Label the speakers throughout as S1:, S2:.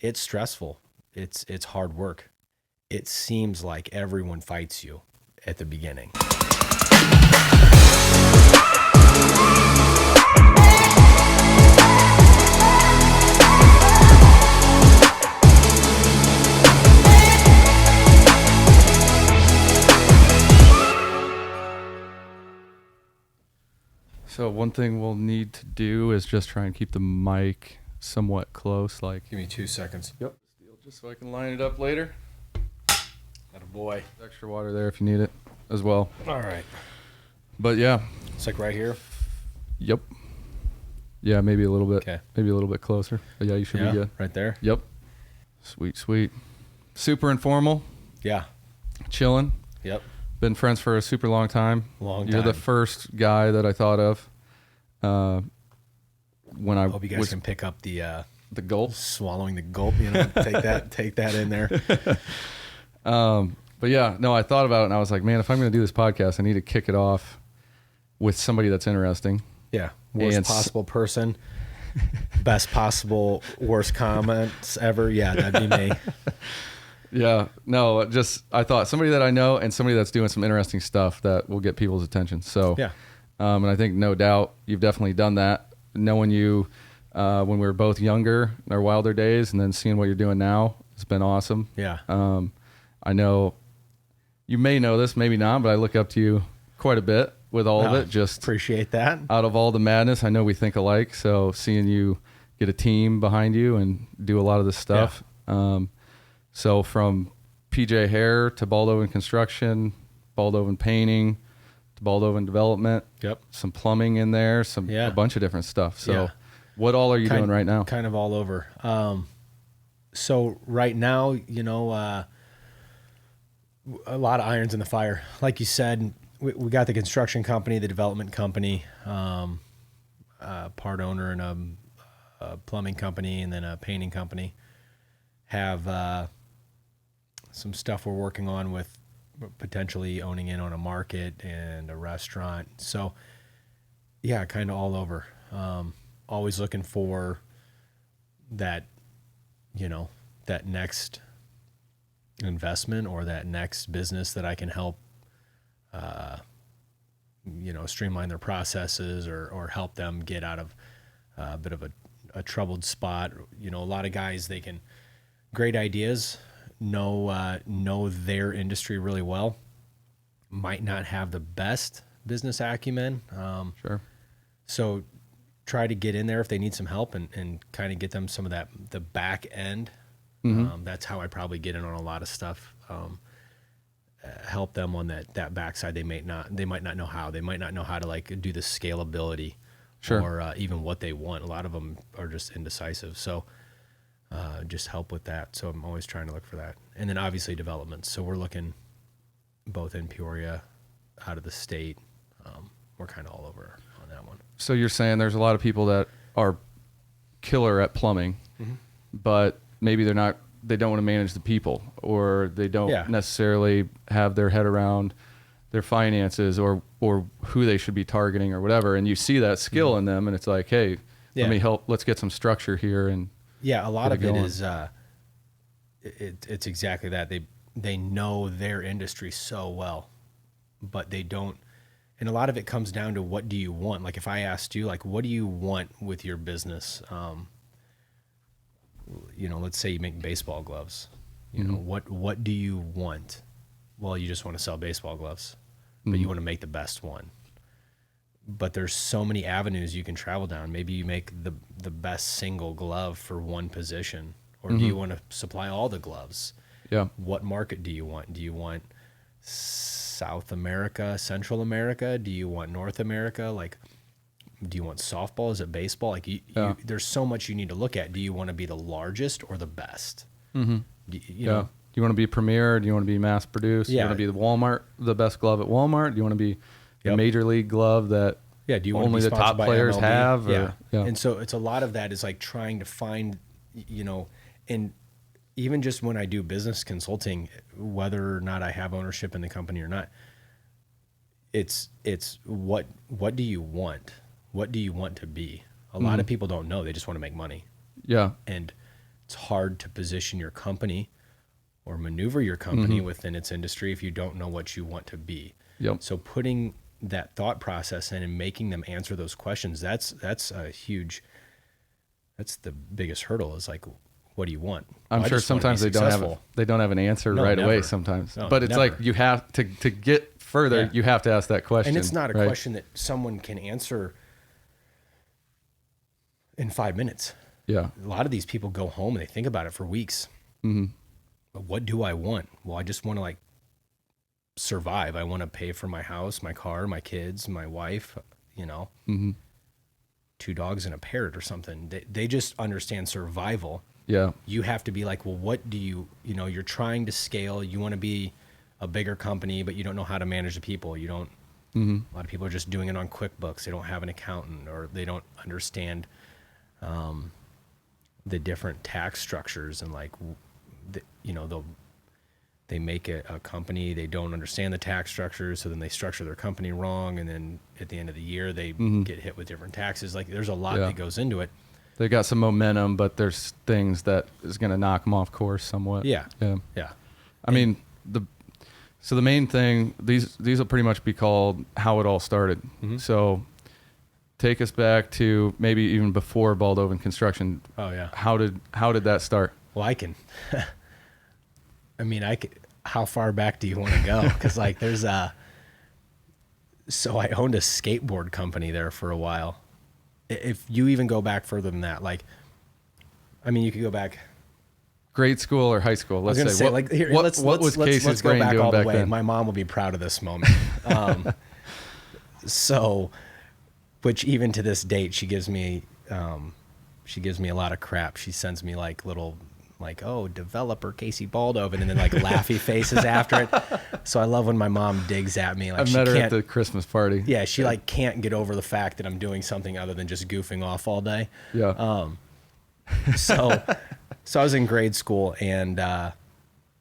S1: it's stressful. It's hard work. It seems like everyone fights you at the beginning.
S2: So one thing we'll need to do is just try and keep the mic somewhat close. Like,
S1: Give me 2 seconds.
S2: yep, just so I can line it up later.
S1: Attaboy.
S2: There's extra water there if you need it as well.
S1: All right.
S2: But yeah,
S1: It's like right here.
S2: yep. Yeah, maybe a little bit.
S1: Okay.
S2: Maybe a little bit closer. But yeah, you should be good.
S1: Right there.
S2: Yep. Sweet, sweet. Super informal,
S1: Yeah.
S2: chilling.
S1: Yep.
S2: Been friends for a super long time.
S1: Long
S2: You're
S1: time.
S2: the first guy that I thought of when I
S1: Hope you guys
S2: was
S1: can pick up the
S2: gulp.
S1: swallowing the gulp. You know, take that in there.
S2: But yeah, no, I thought about it and I was like, man, if I'm going to do this podcast, I need to kick it off with somebody that's interesting.
S1: Yeah. Worst
S2: And
S1: possible person. Best possible worst comments ever. Yeah, that'd be me.
S2: Yeah, no, just I thought somebody that I know and somebody that's doing some interesting stuff that will get people's attention. So
S1: Yeah.
S2: And I think no doubt you've definitely done that. Knowing you when we were both younger in our wilder days, and then seeing what you're doing now, it's been awesome.
S1: Yeah.
S2: I know you may know this, maybe not, but I look up to you quite a bit with all of it. Just
S1: appreciate that.
S2: out of all the madness, I know we think alike. So seeing you get a team behind you and do a lot of this stuff. So from PJ Hair to Baldovin Construction, Baldovin Painting to Baldovin Development.
S1: Yep.
S2: Some plumbing in there, a bunch of different stuff. So what all are you doing right now?
S1: Kind of all over. So right now, you know, a lot of irons in the fire. Like you said, we got the construction company, the development company, part owner in a plumbing company, and then a painting company. Have some stuff we're working on with potentially owning in on a market and a restaurant. So yeah, kind of all over. Always looking for that, you know, that next investment or that next business that I can help, you know, streamline their processes or help them get out of a bit of a troubled spot. You know, a lot of guys, they can, great ideas, know their industry really well, might not have the best business acumen.
S2: Sure.
S1: So try to get in there if they need some help and kind of get them some of that, the back end. That's how I probably get in on a lot of stuff. Help them on that backside. They might not know how. They might not know how to like do the scalability,
S2: Sure.
S1: or even what they want. A lot of them are just indecisive. So just help with that. So I'm always trying to look for that. And then obviously developments. So we're looking both in Peoria, out of the state. We're kind of all over on that one.
S2: So you're saying there's a lot of people that are killer at plumbing, but maybe they don't want to manage the people, or they don't necessarily have their head around their finances or who they should be targeting or whatever. And you see that skill in them and it's like, hey, let me help. Let's get some structure here. And
S1: yeah, a lot of it is, it's exactly that. They know their industry so well, but they don't. And a lot of it comes down to, what do you want? Like if I asked you, like, what do you want with your business? You know, let's say you make baseball gloves. You know, what do you want? Well, you just want to sell baseball gloves, but you want to make the best one. But there's so many avenues you can travel down. Maybe you make the best single glove for one position, or do you want to supply all the gloves?
S2: Yeah.
S1: What market do you want? Do you want South America, Central America? Do you want North America? Like, do you want softball? Is it baseball? Like, there's so much you need to look at. Do you want to be the largest or the best? You know?
S2: Do you want to be premier? Do you want to be mass produced? Do you want to be the best glove at Walmart? Do you want to be the major league glove that
S1: do you want
S2: only
S1: to be
S2: the top players
S1: MLB?
S2: have?
S1: Yeah. And so it's a lot of that is like trying to find, you know, and even just when I do business consulting, whether or not I have ownership in the company or not, it's what do you want? What do you want to be? A lot of people don't know. They just want to make money.
S2: Yeah.
S1: And it's hard to position your company or maneuver your company within its industry if you don't know what you want to be.
S2: Yep.
S1: So putting that thought process in and making them answer those questions, that's a huge, that's the biggest hurdle, is like, what do you want?
S2: I'm sure sometimes they don't have an answer right away sometimes.
S1: No,
S2: but it's
S1: never.
S2: like you have to get further, you have to ask that question.
S1: And it's not a
S2: right?
S1: question that someone can answer in 5 minutes.
S2: Yeah.
S1: A lot of these people go home and they think about it for weeks. But what do I want? Well, I just want to like survive. I want to pay for my house, my car, my kids, my wife, you know, 2 dogs and a parrot or something. They just understand survival.
S2: Yeah.
S1: You have to be like, well, what do you know, you're trying to scale. You want to be a bigger company, but you don't know how to manage the people. You don't, a lot of people are just doing it on QuickBooks. They don't have an accountant, or they don't understand the different tax structures, and like, you know, they make it a company, they don't understand the tax structures, so then they structure their company wrong, and then at the end of the year they get hit with different taxes. Like, there's a lot that goes into it.
S2: They got some momentum, but there's things that is going to knock them off course somewhat.
S1: Yeah.
S2: I mean, so the main thing, these will pretty much be called how it all started. So take us back to maybe even before Baldovin Construction.
S1: Oh yeah.
S2: How did that start?
S1: Well, I can. I mean, how far back do you want to go? Because like, there's so I owned a skateboard company there for a while. If you even go back further than that, like, I mean, you could go back.
S2: Grade school or high school? Let's say. What was Casey's
S1: go
S2: brain
S1: back
S2: doing
S1: all the
S2: back
S1: way.
S2: then?
S1: My mom will be proud of this moment. So, which even to this date, she gives me a lot of crap. She sends me like little, like, oh, developer Casey Baldovin, and then like laughy faces after it. So I love when my mom digs at me. Like,
S2: I met her at the Christmas party.
S1: Yeah, she like can't get over the fact that I'm doing something other than just goofing off all day.
S2: Yeah.
S1: So I was in grade school, and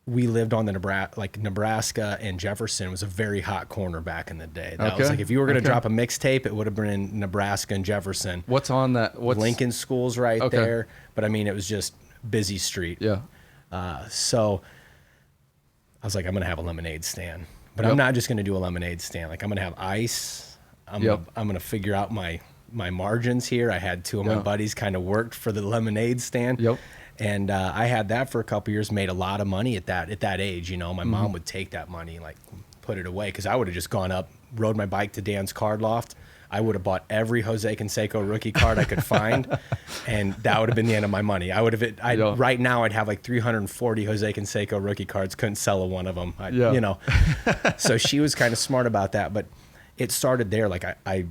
S1: we lived on the Nebraska and Jefferson was a very hot corner back in the day. That was like, if you were going to drop a mixtape, it would have been in Nebraska and Jefferson.
S2: What's on that?
S1: Lincoln School's right there. But I mean, it was just busy street.
S2: Yeah.
S1: So I was like, I'm going to have a lemonade stand, but I'm not just going to do a lemonade stand. Like, I'm going to have ice. I'm going to figure out my margins here. I had 2 of my buddies kind of worked for the lemonade stand. And I had that for a couple years, made a lot of money at that age. You know, my mom would take that money, like, put it away, because I would have just gone up, rode my bike to Dan's card loft. I would have bought every Jose Canseco rookie card I could find, and that would have been the end of my money. Right now I'd have like 340 Jose Canseco rookie cards. Couldn't sell one of them. You know, so she was kind of smart about that. But it started there. Like, at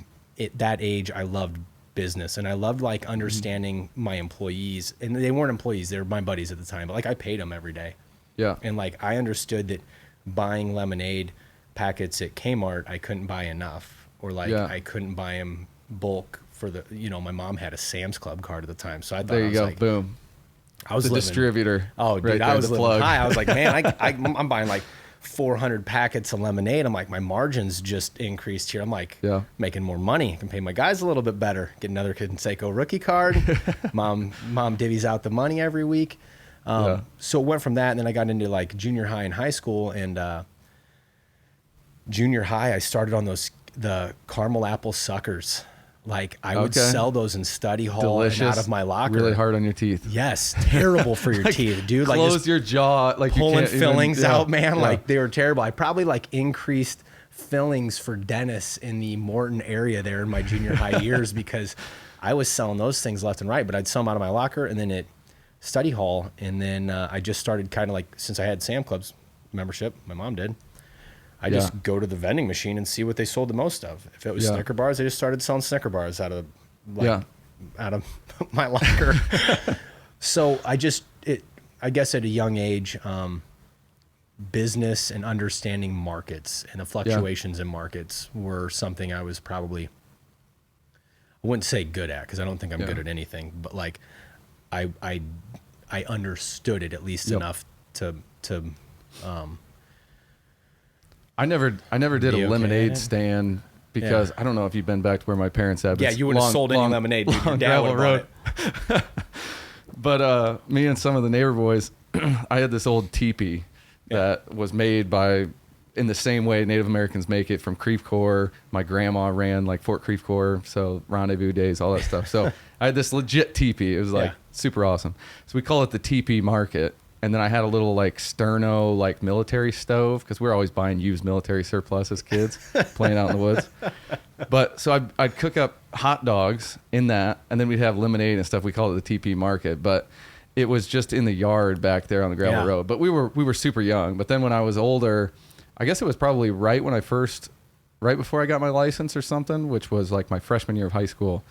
S1: that age, I loved business, and I loved like understanding my employees, and they weren't employees, they were my buddies at the time, but like, I paid them every day. And like, I understood that buying lemonade packets at Kmart, I couldn't buy enough, or like I couldn't buy them bulk for the, you know, my mom had a Sam's Club card at the time, so I thought,
S2: there you go, like, boom,
S1: I was
S2: the distributor.
S1: Oh, dude, I was living high. I was like, man, I'm buying like 400 packets of lemonade. I'm like, my margins just increased here. I'm like, making more money. I can pay my guys a little bit better. Get another Canseco rookie card. Mom divvies out the money every week. So it went from that, and then I got into like junior high and high school. And junior high, I started on the caramel apple suckers. Like, I would sell those in study hall and out of my locker.
S2: Really hard on your teeth.
S1: Yes, terrible for your teeth, dude. Like,
S2: close your jaw, like
S1: pulling fillings out, man. Like, they were terrible. I probably like increased fillings for dentists in the Morton area there in my junior high years, because I was selling those things left and right. But I'd sell them out of my locker, and then at study hall, and then I just started kind of like, since I had Sam Club's membership, my mom did. I just go to the vending machine and see what they sold the most of. If it was Snicker bars, I just started selling Snicker bars out of my locker. So I guess at a young age, business and understanding markets and the fluctuations in markets were something I was probably, I wouldn't say good at, because I don't think I'm good at anything, but like I understood it at least enough to
S2: I never did a lemonade stand, because I don't know if you've been back to where my parents have.
S1: Yeah, you wouldn't have sold any lemonade, dude. Your dad would have bought it.
S2: But me and some of the neighbor boys, I had this old teepee that was made in the same way Native Americans make it from Creve Coeur. My grandma ran like Fort Creve Coeur, so rendezvous days, all that stuff. So I had this legit teepee. It was like super awesome. So we call it the teepee market. And then I had a little like sterno, like military stove, because we're always buying used military surplus as kids, playing out in the woods. But so I'd cook up hot dogs in that, and then we'd have lemonade and stuff. We call it the teepee market, but it was just in the yard back there on the gravel road. But we were super young. But then when I was older, I guess it was probably right before I got my license or something, which was like my freshman year of high school,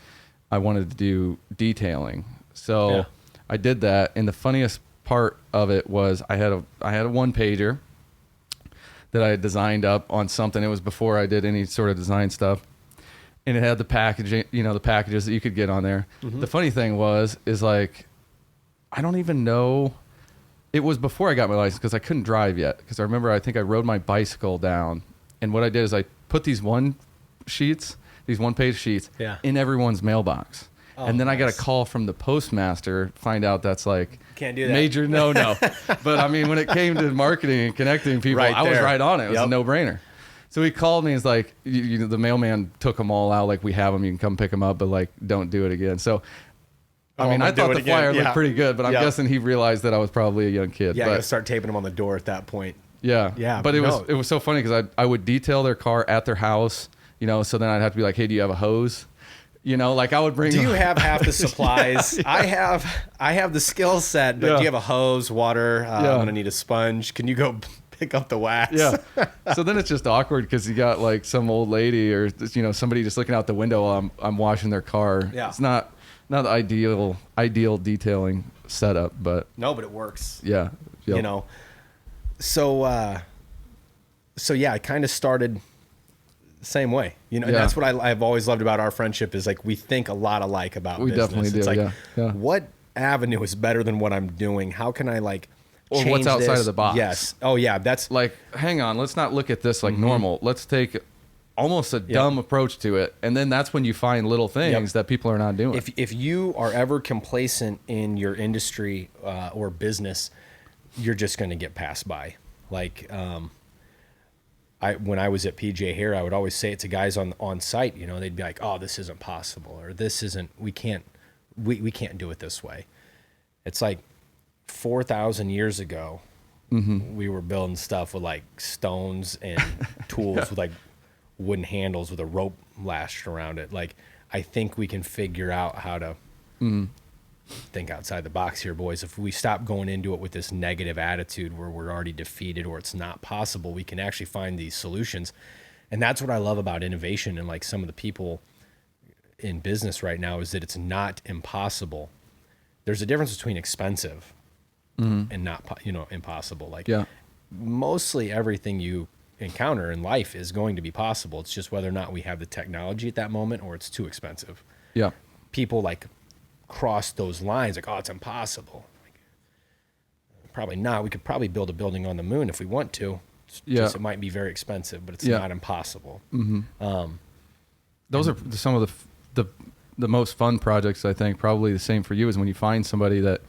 S2: I wanted to do detailing. So I did that, and the funniest part of it was I had a one pager that I had designed up on something. It was before I did any sort of design stuff, and it had the packaging, the packages that you could get on there. The funny thing is like, I don't even know. It was before I got my license because I couldn't drive yet. Because I remember, I think I rode my bicycle down, and what I did is I put these one-page sheets in everyone's mailbox. Oh, and then I got a call from the postmaster, find out that's like
S1: can't do that.
S2: Major no. But I mean, when it came to marketing and connecting people, I was right on it. It was a no-brainer. So he called me. He's like, the mailman took them all out. Like, we have them. You can come pick them up, but like, don't do it again. So, I mean, I thought the flyer looked pretty good, but I'm guessing he realized that I was probably a young kid.
S1: Yeah, I gotta start taping them on the door at that point.
S2: Yeah. But it was so funny because I would detail their car at their house, so then I'd have to be like, hey, do you have a hose? Like I would bring.
S1: Do you have half the supplies? I have the skill set, but do you have a hose, water? I'm gonna need a sponge. Can you go pick up the wax?
S2: Yeah. So then it's just awkward because you got like some old lady or somebody just looking out the window while I'm washing their car.
S1: Yeah.
S2: It's not the ideal detailing setup, but
S1: it works.
S2: Yeah. Yep.
S1: So yeah, I kind of started same way, and that's what I've always loved about our friendship is like we think a lot alike about business.
S2: Definitely do.
S1: It's like, what avenue is better than what I'm doing? How can I
S2: or what's outside of the box?
S1: Yes. Oh yeah, that's
S2: like, hang on, let's not look at this like normal. Let's take almost a dumb approach to it, and then that's when you find little things that people are not doing.
S1: If you are ever complacent in your industry or business, you're just going to get passed by. Like when I was at PJ here, I would always say it to guys on site, they'd be like, oh, this isn't possible, or we can't do it this way. It's like 4,000 years ago, we were building stuff with like stones and tools with like wooden handles with a rope lashed around it. Like, I think we can figure out how to think outside the box here, boys. If we stop going into it with this negative attitude where we're already defeated or it's not possible, we can actually find these solutions. And that's what I love about innovation and like some of the people in business right now is that it's not impossible. There's a difference between expensive and not, impossible. Like mostly everything you encounter in life is going to be possible. It's just whether or not we have the technology at that moment or it's too expensive.
S2: Yeah.
S1: People like cross those lines like, oh, it's impossible. Like, probably not. We could probably build a building on the moon if we want to. Just, it might be very expensive, but it's not impossible.
S2: Those are some of the most fun projects, I think. Probably the same for you is when you find somebody that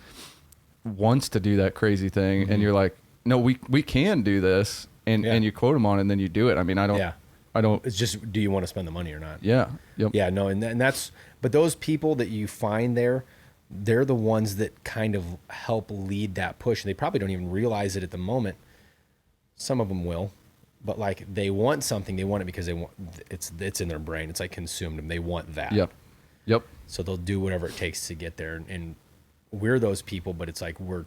S2: wants to do that crazy thing and you're like, no, we can do this, and you quote them on it and then you do it. I mean, I don't.
S1: It's just, do you want to spend the money or not?
S2: Yeah. Yep.
S1: Yeah. No. And that's. But those people that you find there, they're the ones that kind of help lead that push. They probably don't even realize it at the moment. Some of them will, but like they want something. They want it because they want it's in their brain. It's like consumed them. They want that.
S2: Yep.
S1: So they'll do whatever it takes to get there. And we're those people, but it's like we're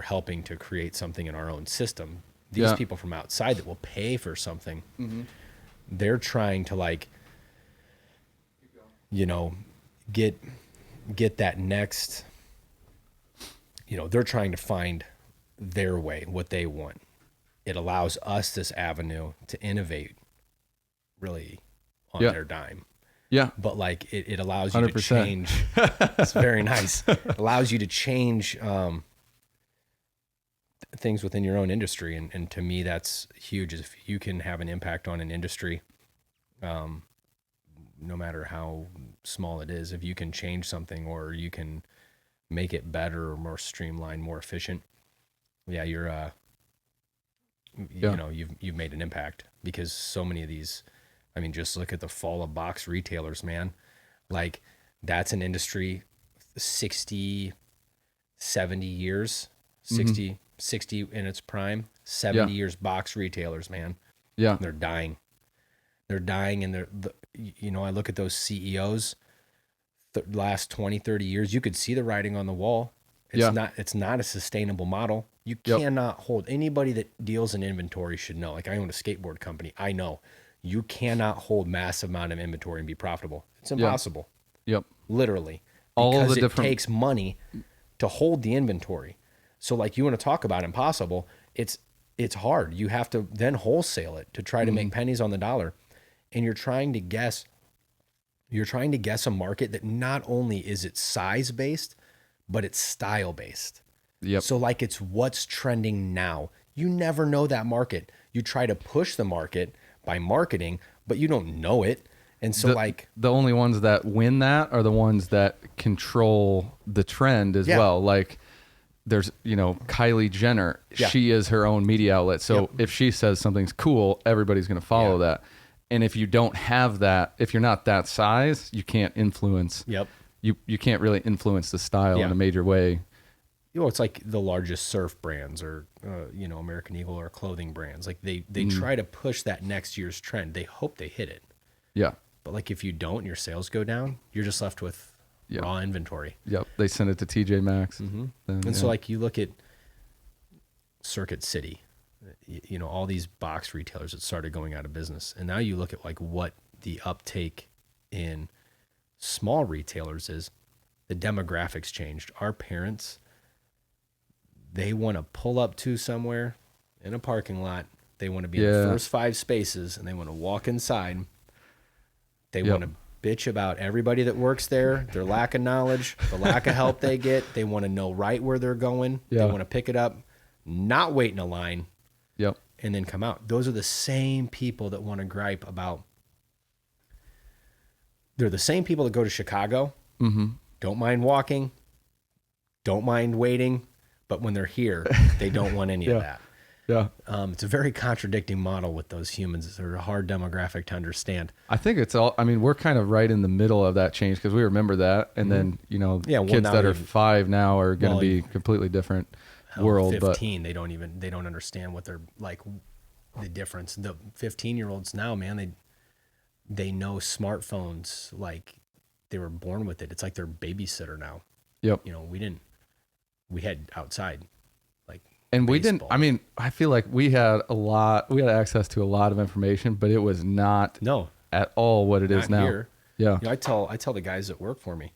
S1: helping to create something in our own system. These people from outside that will pay for something, they're trying to like, get that next, they're trying to find their way, what they want. It allows us this avenue to innovate really on their dime.
S2: Yeah.
S1: But like it allows you 100%. To change. It's very nice. It allows you to change things within your own industry. And to me, that's huge. Is if you can have an impact on an industry, no matter how small it is, if you can change something or you can make it better or more streamlined, more efficient, yeah, you're you know, you've made an impact, because so many of these, I mean, just look at the fall of box retailers, man. Like, that's an industry 60, 70 years, 60, 60 in its prime, 70 years box retailers, man.
S2: Yeah.
S1: They're dying. They're dying. And you know, I look at those CEOs, the last 20, 30 years, you could see the writing on the wall. It's not a sustainable model. You cannot hold, anybody that deals in inventory should know. Like, I own a skateboard company. I know you cannot hold massive amount of inventory and be profitable. It's impossible.
S2: Yep.
S1: Literally.
S2: All
S1: Because
S2: the
S1: it
S2: different
S1: takes money to hold the inventory. So, like, you want to talk about impossible. It's hard. You have to then wholesale it to try to make pennies on the dollar. And you're trying to guess a market that not only is it size based, but it's style based.
S2: Yep.
S1: So, like, it's what's trending now. You never know that market. You try to push the market by marketing, but you don't know it. And so,
S2: the only ones that win that are the ones that control the trend as well. Like, there's, you know, Kylie Jenner. Yeah. She is her own media outlet. So if she says something's cool, everybody's going to follow that. And if you don't have that, if you're not that size, you can't influence. You can't really influence the style in a major way.
S1: You know, it's like the largest surf brands, or you know, American Eagle, or clothing brands. Like, they try to push that next year's trend. They hope they hit it.
S2: Yeah.
S1: But, like, if you don't, and your sales go down, you're just left with raw inventory.
S2: Yep. They send it to TJ Maxx.
S1: And so, like, you look at Circuit City, you know, all these box retailers that started going out of business. And now you look at, like, what the uptake in small retailers is. The demographics changed. Our parents, they want to pull up to somewhere in a parking lot. They want to be in the first 5 spaces, and they want to walk inside. They want to bitch about everybody that works there, their lack of knowledge, the lack of help they get. They want to know right where they're going. They want to pick it up, not wait in a line, and then come out. Those are the same people that want to gripe about. They're the same people that go to Chicago, don't mind walking, don't mind waiting, but when they're here, they don't want any of that.
S2: Yeah.
S1: It's a very contradicting model with those humans. They're a hard demographic to understand.
S2: I think it's all, I mean, we're kind of right in the middle of that change, because we remember that. And then, you know, kids that are 5 now are going to be completely different world.
S1: 15, they don't understand what they're like, the difference. The 15-year-olds now, man, they know smartphones like they were born with it. It's like their babysitter now.
S2: Yep.
S1: You know, we had outside.
S2: And we
S1: baseball.
S2: didn't, I mean, I feel like we had access to a lot of information, but it was not at all what it is now.
S1: Here.
S2: Yeah.
S1: You know, I tell the guys that work for me,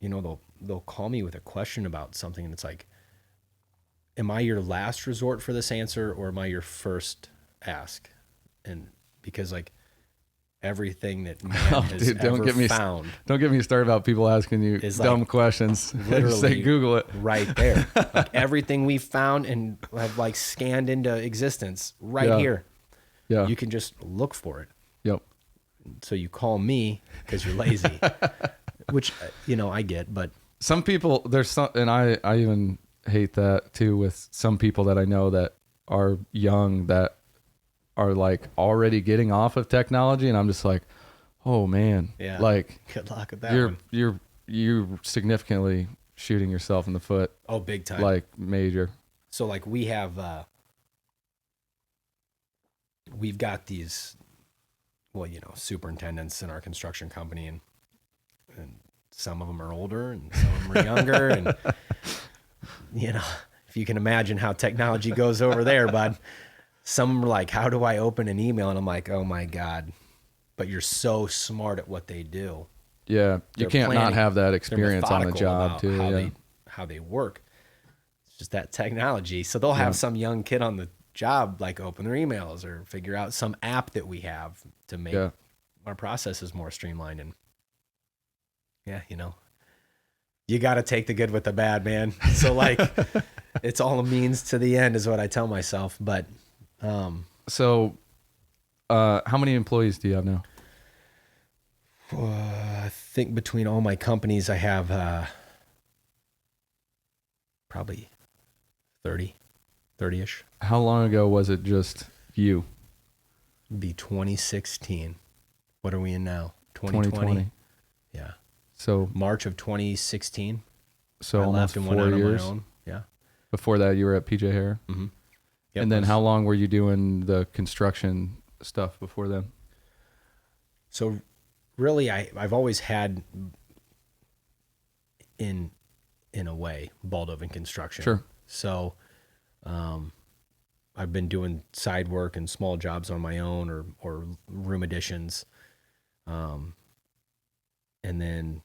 S1: you know, they'll call me with a question about something, and it's like, am I your last resort for this answer, or am I your first ask? And because, like, everything that man has ever found.
S2: Don't get me started about people asking you dumb questions.
S1: Literally,
S2: say Google it
S1: right there. Like, everything we found and have, like, scanned into existence here. Yeah, you can just look for it.
S2: Yep.
S1: So you call me because you're lazy, which, you know, I get. But
S2: some people, and I even hate that too, with some people that I know that are young that are, like, already getting off of technology, and I'm just like, oh man, like,
S1: good luck with that.
S2: You're significantly shooting yourself in the foot.
S1: Oh, big time.
S2: Like, major.
S1: So, like, we've got these, well, you know, superintendents in our construction company, and some of them are older and some of them are younger, and you know, if you can imagine how technology goes over there, bud. Some are like, how do I open an email? And I'm like, oh my God. But you're so smart at what they do.
S2: Yeah. You can't not have that experience on the job too.
S1: How they work. It's just that technology. So they'll have some young kid on the job, like, open their emails or figure out some app that we have to make our processes more streamlined. And you know, you got to take the good with the bad, man. So, like, it's all a means to the end is what I tell myself. But,
S2: so, how many employees do you have now?
S1: I think between all my companies, I have probably 30-ish.
S2: How long ago was it just you?
S1: Be 2016. What are we in now? 2020. Yeah.
S2: So
S1: March of 2016.
S2: So
S1: I
S2: almost
S1: left and
S2: 4
S1: went out
S2: years.
S1: on my own. Yeah.
S2: Before that, you were at PJ Hair.
S1: Mm-hmm. Yep,
S2: And then how long were you doing the construction stuff before then?
S1: So really, I've always had, in a way, Baldovin Construction.
S2: Sure.
S1: So I've been doing side work and small jobs on my own or room additions. And then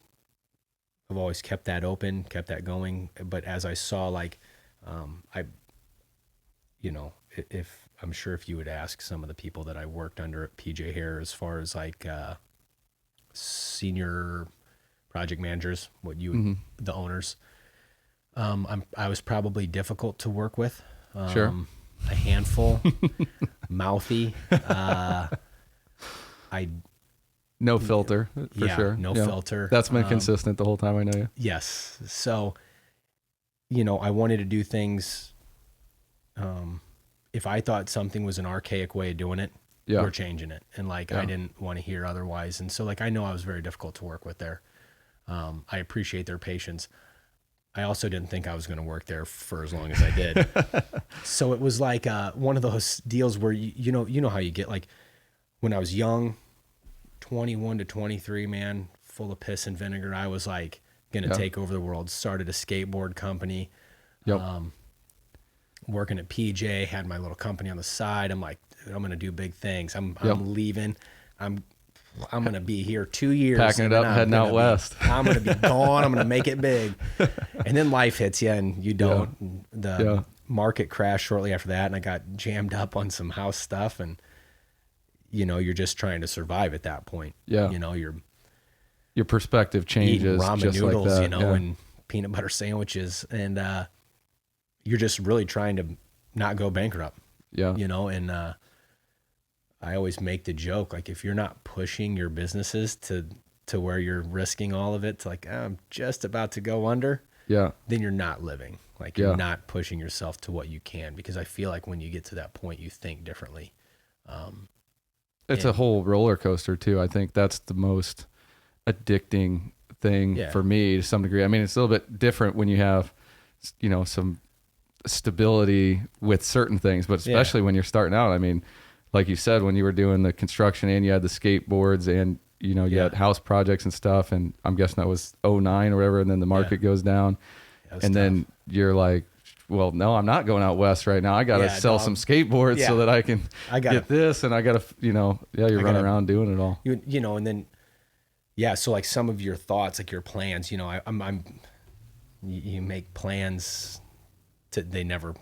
S1: I've always kept that open, kept that going. But as I saw, like, if I'm sure if you would ask some of the people that I worked under at PJ Hair, as far as like senior project managers, the owners, I was probably difficult to work with.
S2: Sure.
S1: A handful, mouthy.
S2: No filter, for sure.
S1: No filter.
S2: That's been consistent the whole time I know you.
S1: Yes. So, I wanted to do things. If I thought something was an archaic way of doing it, we're changing it. And I didn't want to hear otherwise. And so I know I was very difficult to work with there. I appreciate their patience. I also didn't think I was going to work there for as long as I did. So it was like one of those deals where you know how you get, like, when I was young, 21 to 23, man, full of piss and vinegar. I was like going to take over the world. Started a skateboard company.
S2: Yep.
S1: Working at PJ, had my little company on the side. I'm like, dude, I'm going to do big things. I'm leaving. I'm going to be here 2 years.
S2: Packing it up and heading out west.
S1: I'm going to be gone. I'm going to make it big. And then life hits you and you don't. Yeah. The market crashed shortly after that, and I got jammed up on some house stuff, and you're just trying to survive at that point.
S2: Yeah. Your perspective changes.
S1: Ramen
S2: just
S1: noodles,
S2: like that.
S1: And peanut butter sandwiches, and you're just really trying to not go bankrupt.
S2: Yeah.
S1: And I always make the joke, like, if you're not pushing your businesses to where you're risking all of it, to like, I'm just about to go under, then you're not living. Like, you're not pushing yourself to what you can, because I feel like when you get to that point, you think differently.
S2: It's a whole roller coaster too. I think that's the most addicting thing for me to some degree. I mean, it's a little bit different when you have, some stability with certain things, but especially when you're starting out. I mean, like you said, when you were doing the construction and you had the skateboards and, you had house projects and stuff, and I'm guessing that was 2009 or whatever, and then the market goes down, and then you're like, well, no, I'm not going out west right now. I got to sell some skateboards so that I can get this, and I got to, you're running around doing it all.
S1: And then, so like some of your thoughts, like your plans, you make plans they never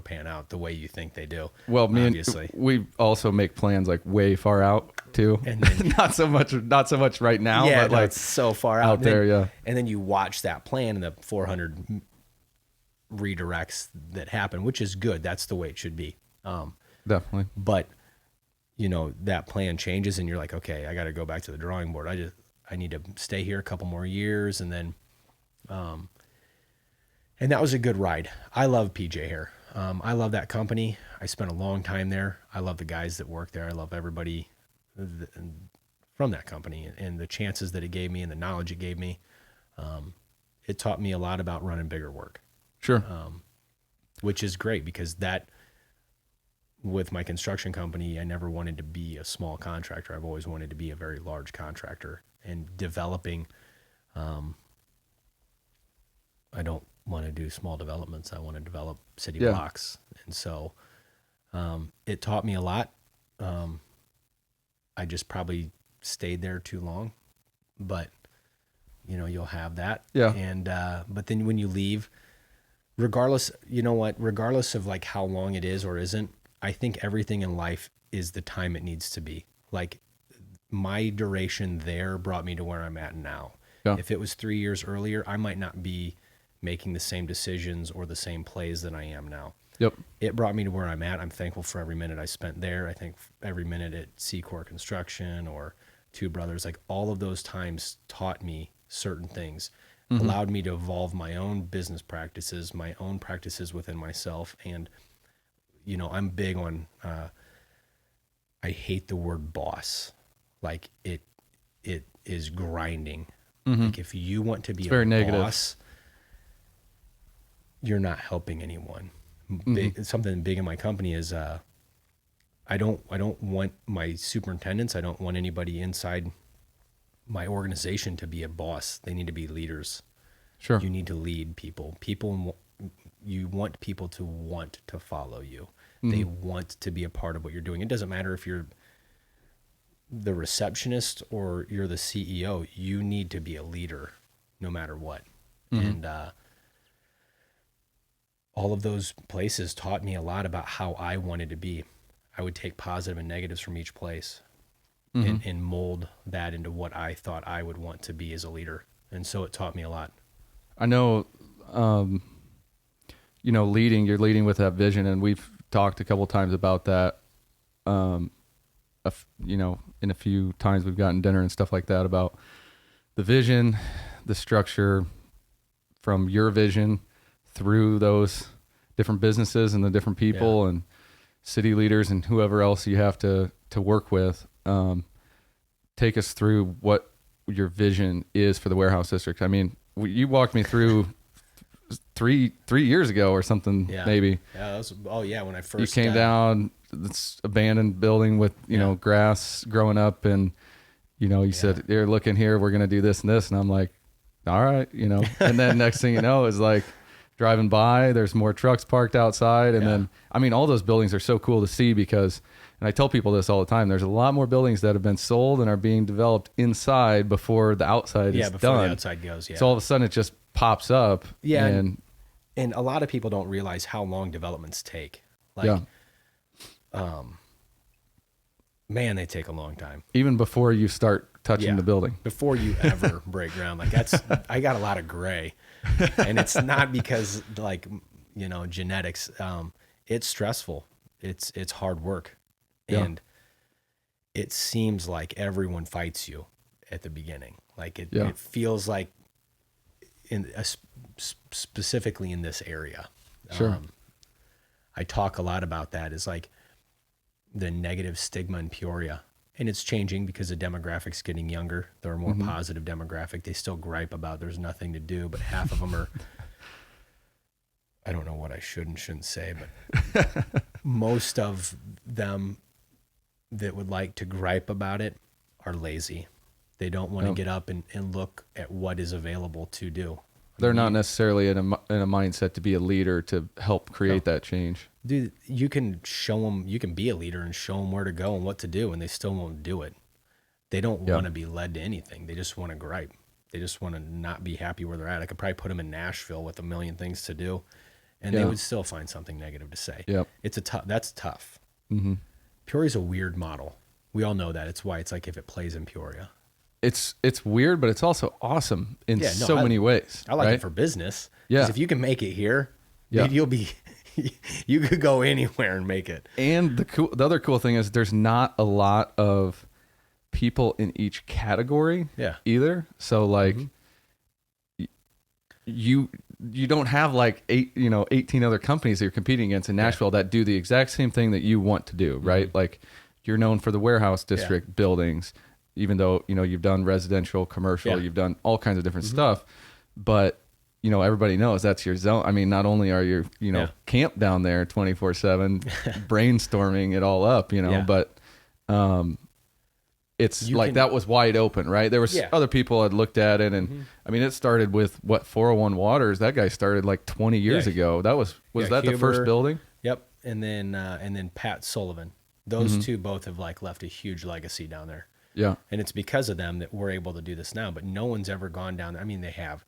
S1: pan out the way you think they do.
S2: Well,
S1: obviously,
S2: we also make plans like way far out too, and then, not so much right now, but like
S1: it's so far out
S2: there.
S1: And then you watch that plan and the 400 redirects that happen, which is good. That's the way it should be.
S2: Definitely.
S1: But that plan changes, and you're like, okay, I got to go back to the drawing board. I need to stay here a couple more years, and then, and that was a good ride. I love PJ Hair. I love that company. I spent a long time there. I love the guys that work there. I love everybody from that company, and the chances that it gave me and the knowledge it gave me. It taught me a lot about running bigger work.
S2: Sure.
S1: Which is great, because with my construction company, I never wanted to be a small contractor. I've always wanted to be a very large contractor, and developing. I don't want to do small developments. I want to develop city blocks. And so it taught me a lot. I just probably stayed there too long, but you'll have that.
S2: Yeah.
S1: And, but then when you leave, regardless of like how long it is or isn't, I think everything in life is the time it needs to be. Like, my duration there brought me to where I'm at now.
S2: Yeah.
S1: If it was 3 years earlier, I might not be making the same decisions or the same plays that I am now.
S2: Yep.
S1: It brought me to where I'm at. I'm thankful for every minute I spent there. I think every minute at C-Core Construction or Two Brothers, like all of those times taught me certain things. allowed me to evolve my own business practices, my own practices within myself. And, I'm big on, I hate the word boss. Like it is grinding. Like if you want to be
S2: very negative.
S1: boss, you're not helping anyone. Something big in my company is, I don't want my superintendents. I don't want anybody inside my organization to be a boss. They need to be leaders.
S2: Sure.
S1: You need to lead people. You want people to want to follow you. They want to be a part of what you're doing. It doesn't matter if you're the receptionist or you're the CEO. You need to be a leader no matter what. And all of those places taught me a lot about how I wanted to be. I would take positive and negatives from each place and mold that into what I thought I would want to be as a leader. And so it taught me a lot.
S2: I know, you're leading with that vision, and we've talked a couple of times about that. In a few times we've gotten dinner and stuff like that about the vision, the structure from your vision through those different businesses and the different people and city leaders and whoever else you have to work with. Take us through what your vision is for the warehouse district. I mean, you walked me through 3 years ago or something, maybe.
S1: Yeah, when I first...
S2: You came down this abandoned building with, grass growing up, and, you said, "Here, look in here, we're going to do this and this." And I'm like, all right, and then next thing you know is like driving by, there's more trucks parked outside. And then, I mean, all those buildings are so cool to see because, and I tell people this all the time, there's a lot more buildings that have been sold and are being developed inside before the outside is
S1: before
S2: done.
S1: The outside goes,
S2: So all of a sudden it just pops up.
S1: Yeah. And a lot of people don't realize how long developments take. Man, they take a long time.
S2: Even before you start touching the building.
S1: Before you ever break ground. I got a lot of gray. And it's not because genetics. It's stressful. It's hard work. And it seems like everyone fights you at the beginning. Like it feels like specifically in this area.
S2: Sure.
S1: I talk a lot about that is like the negative stigma in Peoria, and it's changing because the demographics getting younger. They're a more positive demographic. They still gripe about there's nothing to do, but half of them are, I don't know what I should and shouldn't say, but most of them that would like to gripe about it are lazy. They don't want to get up and look at what is available to do.
S2: They're not necessarily in a mindset to be a leader to help create that change.
S1: Dude, you can show them, you can be a leader and show them where to go and what to do, and they still won't do it. They don't want to be led to anything. They just want to gripe. They just want to not be happy where they're at. I could probably put them in Nashville with a million things to do, and they would still find something negative to say. Yep. That's tough. Mm-hmm. Peoria's a weird model. We all know that. It's why it's like if it plays in Peoria.
S2: It's weird, but it's also awesome in so many ways.
S1: I like it for business.
S2: Yeah.
S1: Because if you can make it here, you could go anywhere and make it. And
S2: the other cool thing is there's not a lot of people in each category either. So like you don't have like 18 other companies that you're competing against in Nashville that do the exact same thing that you want to do, right? Like you're known for the warehouse district buildings, even though, you've done residential, commercial, you've done all kinds of different stuff, but everybody knows that's your zone. I mean, not only are you, camped down there 24/7 brainstorming it all up, but, it's that was wide open, right? There was other people had looked at it, and I mean, it started with 401 Waters. That guy started like 20 years ago. That was that
S1: Huber,
S2: the first building?
S1: Yep. And then Pat Sullivan. Those two both have like left a huge legacy down there.
S2: Yeah.
S1: And it's because of them that we're able to do this now, but no one's ever gone down there. I mean, they have,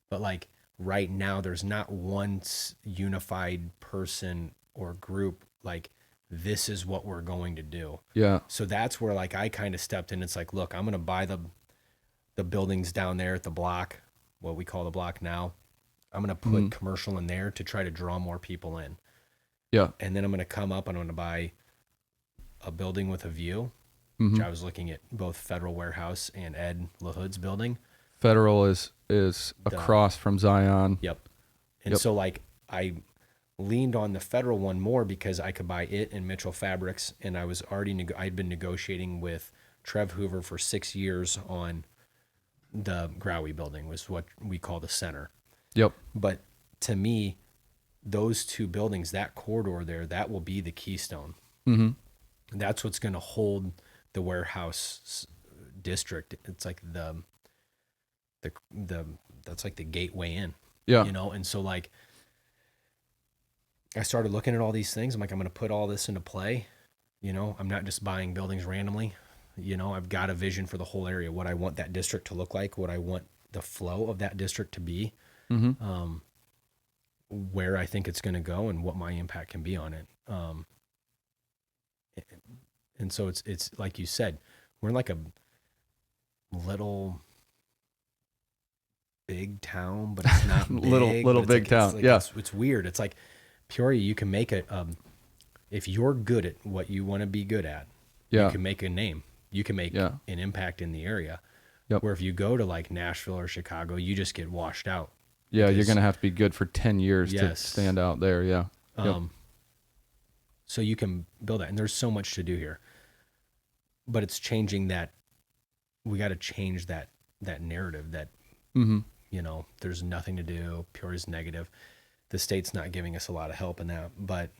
S1: but like right now there's not one unified person or group like this is what we're going to do.
S2: Yeah.
S1: So that's where like I kind of stepped in. It's like, look, I'm going to buy the buildings down there at the block, what we call the block now. I'm going to put commercial in there to try to draw more people in.
S2: Yeah.
S1: And then I'm going to come up and I'm going to buy a building with a view, which I was looking at both Federal Warehouse and Ed LaHood's building.
S2: Federal is across from Zion.
S1: Yep. And so like I leaned on the Federal one more because I could buy it and Mitchell Fabrics, and I was already I'd been negotiating with Trev Hoover for 6 years on the Growy building, was what we call the center.
S2: Yep.
S1: But to me, those two buildings, that corridor there, that will be the keystone.
S2: Mm-hmm.
S1: That's what's going to hold the warehouse district. It's like the that's like the gateway in.
S2: Yeah.
S1: You know, and so like I started looking at all these things. I'm like, I'm going to put all this into play. You know, I'm not just buying buildings randomly. You know, I've got a vision for the whole area, what I want that district to look like, what I want the flow of that district to be, where I think it's going to go, and what my impact can be on it. And so it's like you said, we're in like a little big town, but it's not big,
S2: little big town.
S1: It's weird. It's like Peoria. You can make it if you're good at what you want to be good at. You can make a name. You can make an impact in the area.
S2: Yep.
S1: Where if you go to like Nashville or Chicago, you just get washed out.
S2: Yeah, you're going to have to be good for 10 years to stand out there. Yeah.
S1: So you can build that, and there's so much to do here. But it's changing that. We got to change that narrative that you know, there's nothing to do. Peoria's negative. The state's not giving us a lot of help in that, but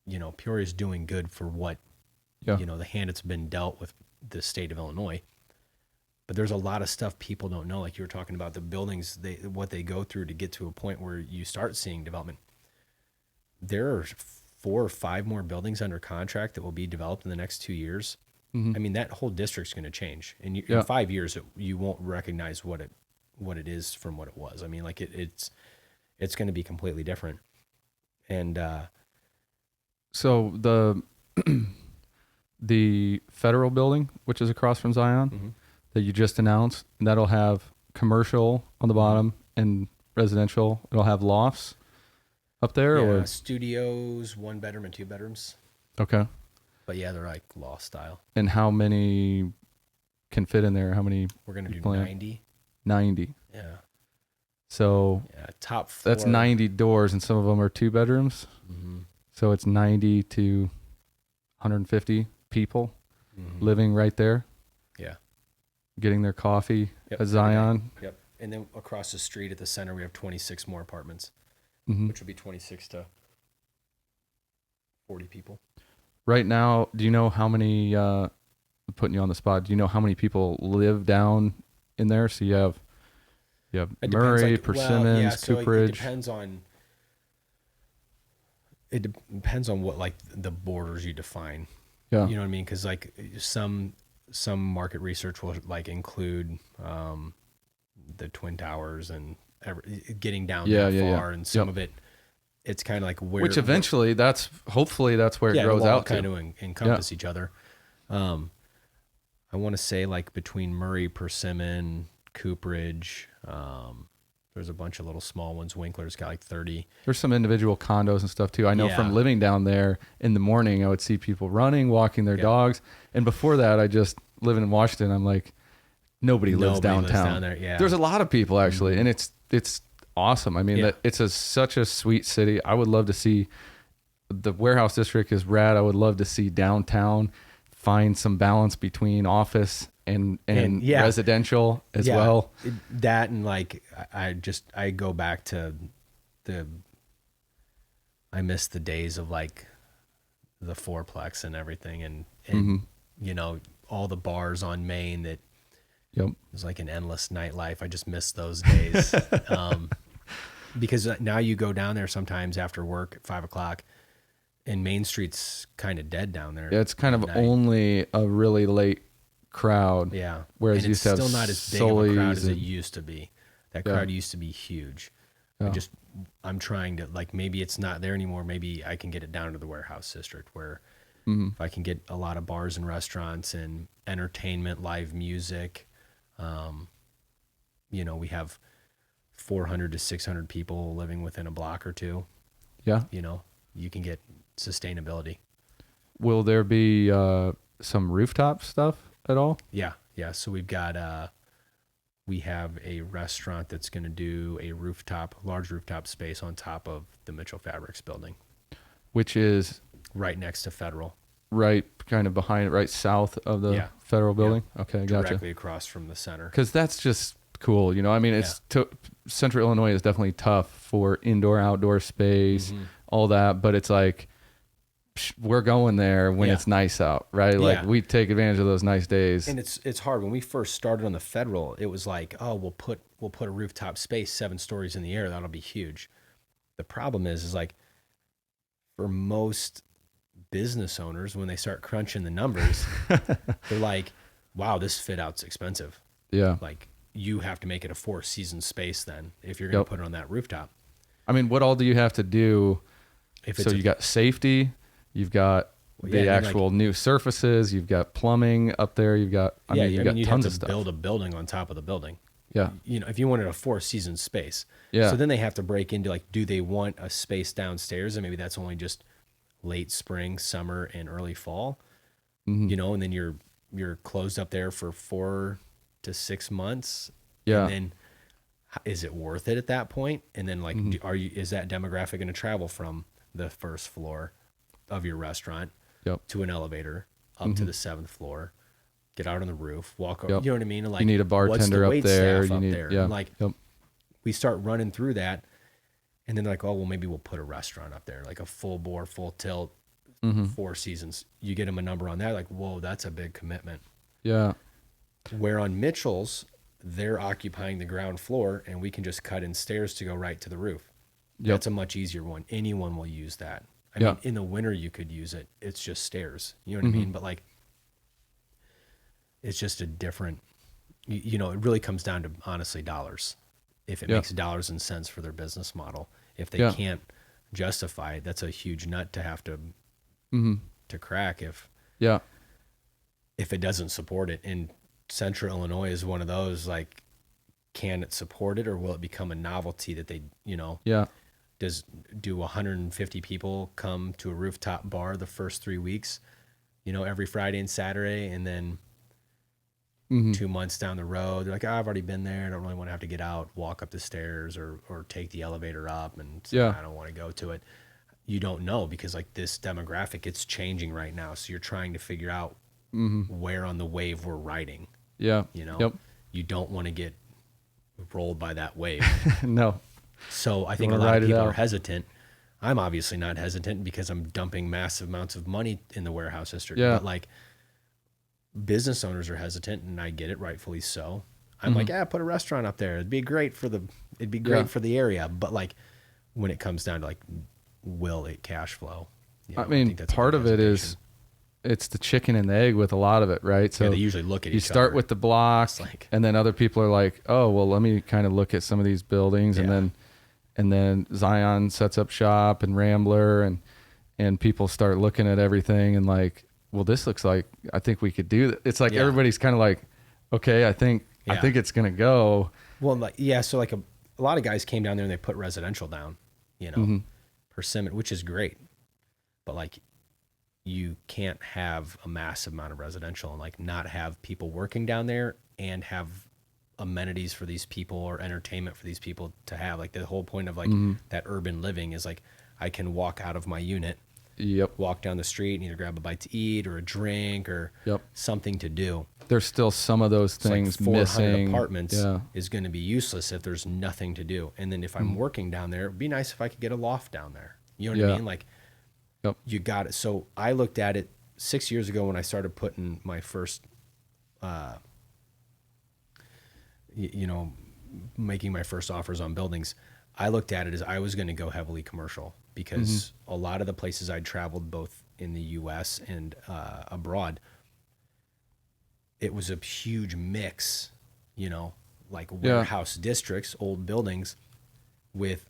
S1: you know, Peoria's doing good for what you know, the hand it's been dealt with the state of Illinois. But there's a lot of stuff people don't know. Like you were talking about the buildings, what they go through to get to a point where you start seeing development. There are 4 or 5 more buildings under contract that will be developed in the next 2 years. I mean, that whole district's going to change. And in 5 years, you won't recognize what it is from what it was. I mean, like it's going to be completely different. And
S2: so the Federal building, which is across from Zion, that you just announced, that'll have commercial on the bottom and residential. It'll have lofts up there, or
S1: studios, 1 bedroom and 2 bedrooms.
S2: Okay.
S1: But yeah, they're like loft style.
S2: And how many can fit in there? How many?
S1: We're going to do 90.
S2: 90.
S1: Yeah.
S2: So
S1: top floor.
S2: That's 90 doors, and some of them are 2 bedrooms. So it's 90 to 150 people living right there. Yeah. Getting their coffee at Zion.
S1: Yep. And then across the street at the center, we have 26 more apartments, which would be 26 to 40 people.
S2: Right now, do you know how many, putting you on the spot, do you know how many people live down in there? So you have Murray, Persimmons, Cooperage.
S1: It depends on what like the borders you define.
S2: Yeah.
S1: You know what I mean? Because like some market research will like include the Twin Towers and getting down that far, and some of it, it's kind of like where.
S2: Which eventually, hopefully that's where it grows out
S1: kind of encompass each other. I want to say like between Murray, Persimmon, Cooperage. There's a bunch of little small ones. Winkler's got like 30.
S2: There's some individual condos and stuff too. I know from living down there in the morning, I would see people running, walking their dogs. And before that, I just living in Washington. I'm like, nobody lives downtown.
S1: Lives down there,
S2: There's a lot of people actually, and it's awesome. I mean, it's such a sweet city. I would love to see the warehouse district is rad. I would love to see downtown find some balance between office and residential as well.
S1: That and like I go back to I miss the days of like the fourplex and everything, and you know, all the bars on Main that it was like an endless nightlife. I just miss those days. Because now you go down there sometimes after work at 5:00 and Main Street's kind of dead down there.
S2: Yeah, it's kind of only a really late crowd.
S1: Yeah.
S2: Whereas
S1: and
S2: you used to have
S1: still not as big of a crowd as it used to be. That crowd used to be huge.
S2: Yeah.
S1: I'm trying to, like, maybe it's not there anymore. Maybe I can get it down to the warehouse district where if I can get a lot of bars and restaurants and entertainment, live music. You know, we have 400 to 600 people living within a block or two.
S2: Yeah.
S1: You know, you can get sustainability.
S2: Will there be some rooftop stuff at all?
S1: Yeah. So we've got we have a restaurant that's going to do a large rooftop space on top of the Mitchell Fabrics building,
S2: which is
S1: right next to Federal.
S2: Right, kind of behind it, right south of the Federal building. Yep. Okay, gotcha.
S1: Directly across from the center.
S2: Because that's just cool, you know. I mean, it's Central Illinois is definitely tough for indoor, outdoor space, all that. But it's like we're going there when it's nice out, right? Like we take advantage of those nice days.
S1: And it's hard. When we first started on the Federal, it was like, oh, we'll put a rooftop space 7 stories in the air. That'll be huge. The problem is like for most business owners, when they start crunching the numbers, they're like, wow, this fit out's expensive.
S2: Yeah.
S1: Like you have to make it a 4-season space then if you're going to put it on that rooftop.
S2: I mean, what all do you have to do? So you got safety, you've got the actual new surfaces, you've got plumbing up there, you've got, you've got tons of stuff.
S1: Build a building on top of the building.
S2: Yeah.
S1: You know, if you wanted a 4-season space.
S2: Yeah.
S1: So then they have to break into like, do they want a space downstairs? And maybe that's only just late spring, summer, and early fall, you know, and then you're closed up there for 4 to 6 months.
S2: Yeah.
S1: And then is it worth it at that point? And then like, is that demographic going to travel from the first floor of your restaurant to an elevator up to the 7th floor, get out on the roof, walk over, you know what I mean? And like,
S2: you need a bartender up there.
S1: You need, And like, we start running through that. And then they're like, oh, well, maybe we'll put a restaurant up there, like a full bore, full tilt, 4 seasons. You get them a number on that, like, whoa, that's a big commitment.
S2: Yeah.
S1: Where on Mitchell's, they're occupying the ground floor, and we can just cut in stairs to go right to the roof. That's a much easier one. Anyone will use that. I mean, in the winter, you could use it. It's just stairs. You know what I mean? But like, it's just a different, you know, it really comes down to, honestly, dollars. If it makes dollars and cents for their business model. If they can't justify it, that's a huge nut to have to crack if it doesn't support it. And Central Illinois is one of those, like, can it support it, or will it become a novelty that they, you know, do 150 people come to a rooftop bar the first 3 weeks, you know, every Friday and Saturday, and then 2 months down the road, they're like, oh, I've already been there. I don't really want to have to get out, walk up the stairs, or take the elevator up, and say, I don't want to go to it. You don't know, because like this demographic, it's changing right now. So you're trying to figure out where on the wave we're riding.
S2: Yeah.
S1: You know, you don't want to get rolled by that wave.
S2: No.
S1: So I think a lot of people are hesitant. I'm obviously not hesitant because I'm dumping massive amounts of money in the warehouse district.
S2: Yeah.
S1: But like, business owners are hesitant, and I get it, rightfully so. I'm like, put a restaurant up there. It'd be great for the area. But like, when it comes down to like, will it cash flow? You know,
S2: I mean, part of it is, it's the chicken and the egg with a lot of it, right? So
S1: they usually look at
S2: you start with the block, and then other people are like, oh, well, let me kind of look at some of these buildings, and then Zion sets up shop, and Rambler, and people start looking at everything and like, well, this looks like, I think we could do that. It's like everybody's kind of like, okay, I think it's gonna go.
S1: Well, like, so like a lot of guys came down there and they put residential down, you know, persimmon, which is great, but like, you can't have a massive amount of residential and like not have people working down there and have amenities for these people or entertainment for these people to have. Like the whole point of like that urban living is like, I can walk out of my unit, walk down the street and either grab a bite to eat or a drink or something to do.
S2: There's still some of those things
S1: like 400
S2: missing.
S1: Apartments is going to be useless if there's nothing to do. And then if I'm working down there, it'd be nice if I could get a loft down there. You know what I mean? Like, you got it. So I looked at it 6 years ago when I started putting my first, making my first offers on buildings. I looked at it as I was going to go heavily commercial, because a lot of the places I'd traveled both in the U.S. and abroad, it was a huge mix, like warehouse districts, old buildings with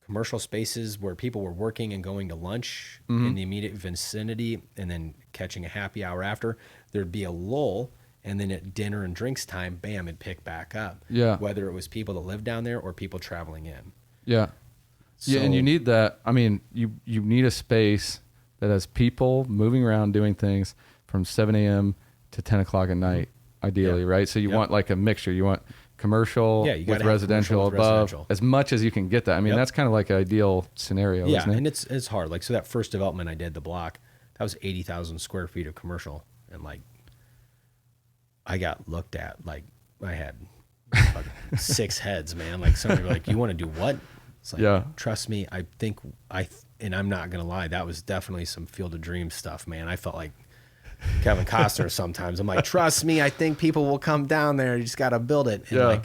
S1: commercial spaces where people were working and going to lunch in the immediate vicinity, and then catching a happy hour after. There'd be a lull, and then at dinner and drinks time, bam, it'd pick back up. Yeah. Whether it was people that lived down there or people traveling in.
S2: Yeah. So, and you need that. I mean, you need a space that has people moving around doing things from 7 a.m. to 10 o'clock at night, ideally, right? So you want like a mixture. You want commercial
S1: Yeah, you
S2: with
S1: gotta have
S2: residential
S1: commercial with
S2: above,
S1: residential.
S2: as much as you can get that. I mean, that's kind of like an ideal scenario,
S1: Yeah,
S2: isn't it?
S1: and it's hard. Like, so that first development I did, the block, that was 80,000 square feet of commercial, and like I got looked at like I had like 6 heads, man. Like somebody were like, "You want to do what?" It's like, trust me, I think and I'm not gonna lie, that was definitely some Field of Dreams stuff, man. I felt like Kevin Costner sometimes. I'm like, trust me, I think people will come down there. You just got to build it. And like,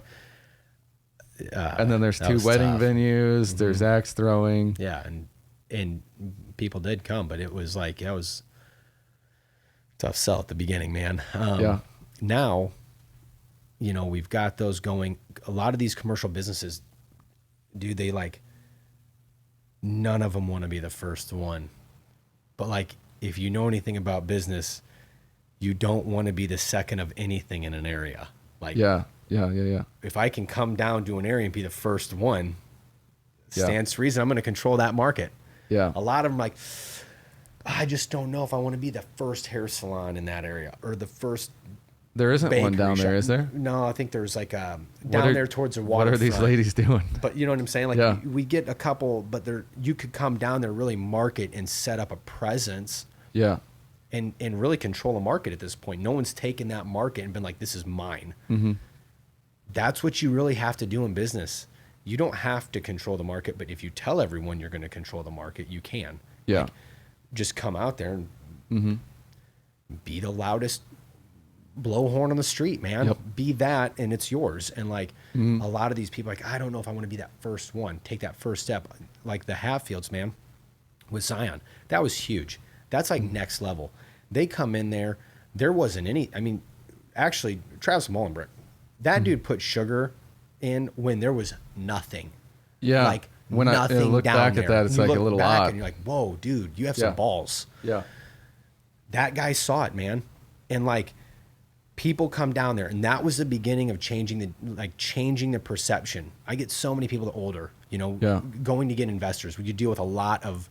S2: and then there's 2 wedding venues. There's axe throwing.
S1: Yeah, and people did come, but it was like, it was tough sell at the beginning, man. Now, you know, we've got those going. A lot of these commercial businesses, dude, they like, none of them want to be the first one. But like, if you know anything about business, you don't want to be the second of anything in an area. Like, if I can come down to an area and be the first one, stands to reason I'm going to control that market.
S2: Yeah.
S1: A lot of them like, I just don't know if I want to be the first hair salon in that area or the first.
S2: There isn't one down there, is there?
S1: No, I think there's like down there towards the water.
S2: What are these ladies doing?
S1: But you know what I'm saying? Like we get a couple, but you could come down there, really market and set up a presence.
S2: Yeah.
S1: And really control a market at this point. No one's taken that market and been like, this is mine.
S2: Mm-hmm.
S1: That's what you really have to do in business. You don't have to control the market, but if you tell everyone you're going to control the market, you can.
S2: Yeah.
S1: Like, just come out there and be the loudest blowhorn on the street, man.
S2: Yep.
S1: Be that, and it's yours. And like a lot of these people, like, I don't know if I want to be that first one. Take that first step. Like the Hatfields, man, with Zion. That was huge. That's like next level. They come in there. There wasn't any. I mean, actually, Travis Mullenbrick, that dude put sugar in when there was nothing.
S2: Yeah.
S1: Like
S2: when
S1: nothing
S2: I look
S1: down
S2: back
S1: there.
S2: at that, it's
S1: You
S2: like a
S1: look
S2: little
S1: back
S2: odd.
S1: and you're like, whoa, dude, you have some balls.
S2: Yeah.
S1: That guy saw it, man. And like, people come down there, and that was the beginning of changing the perception. I get so many people that are older, you know, going to get investors. You deal with a lot of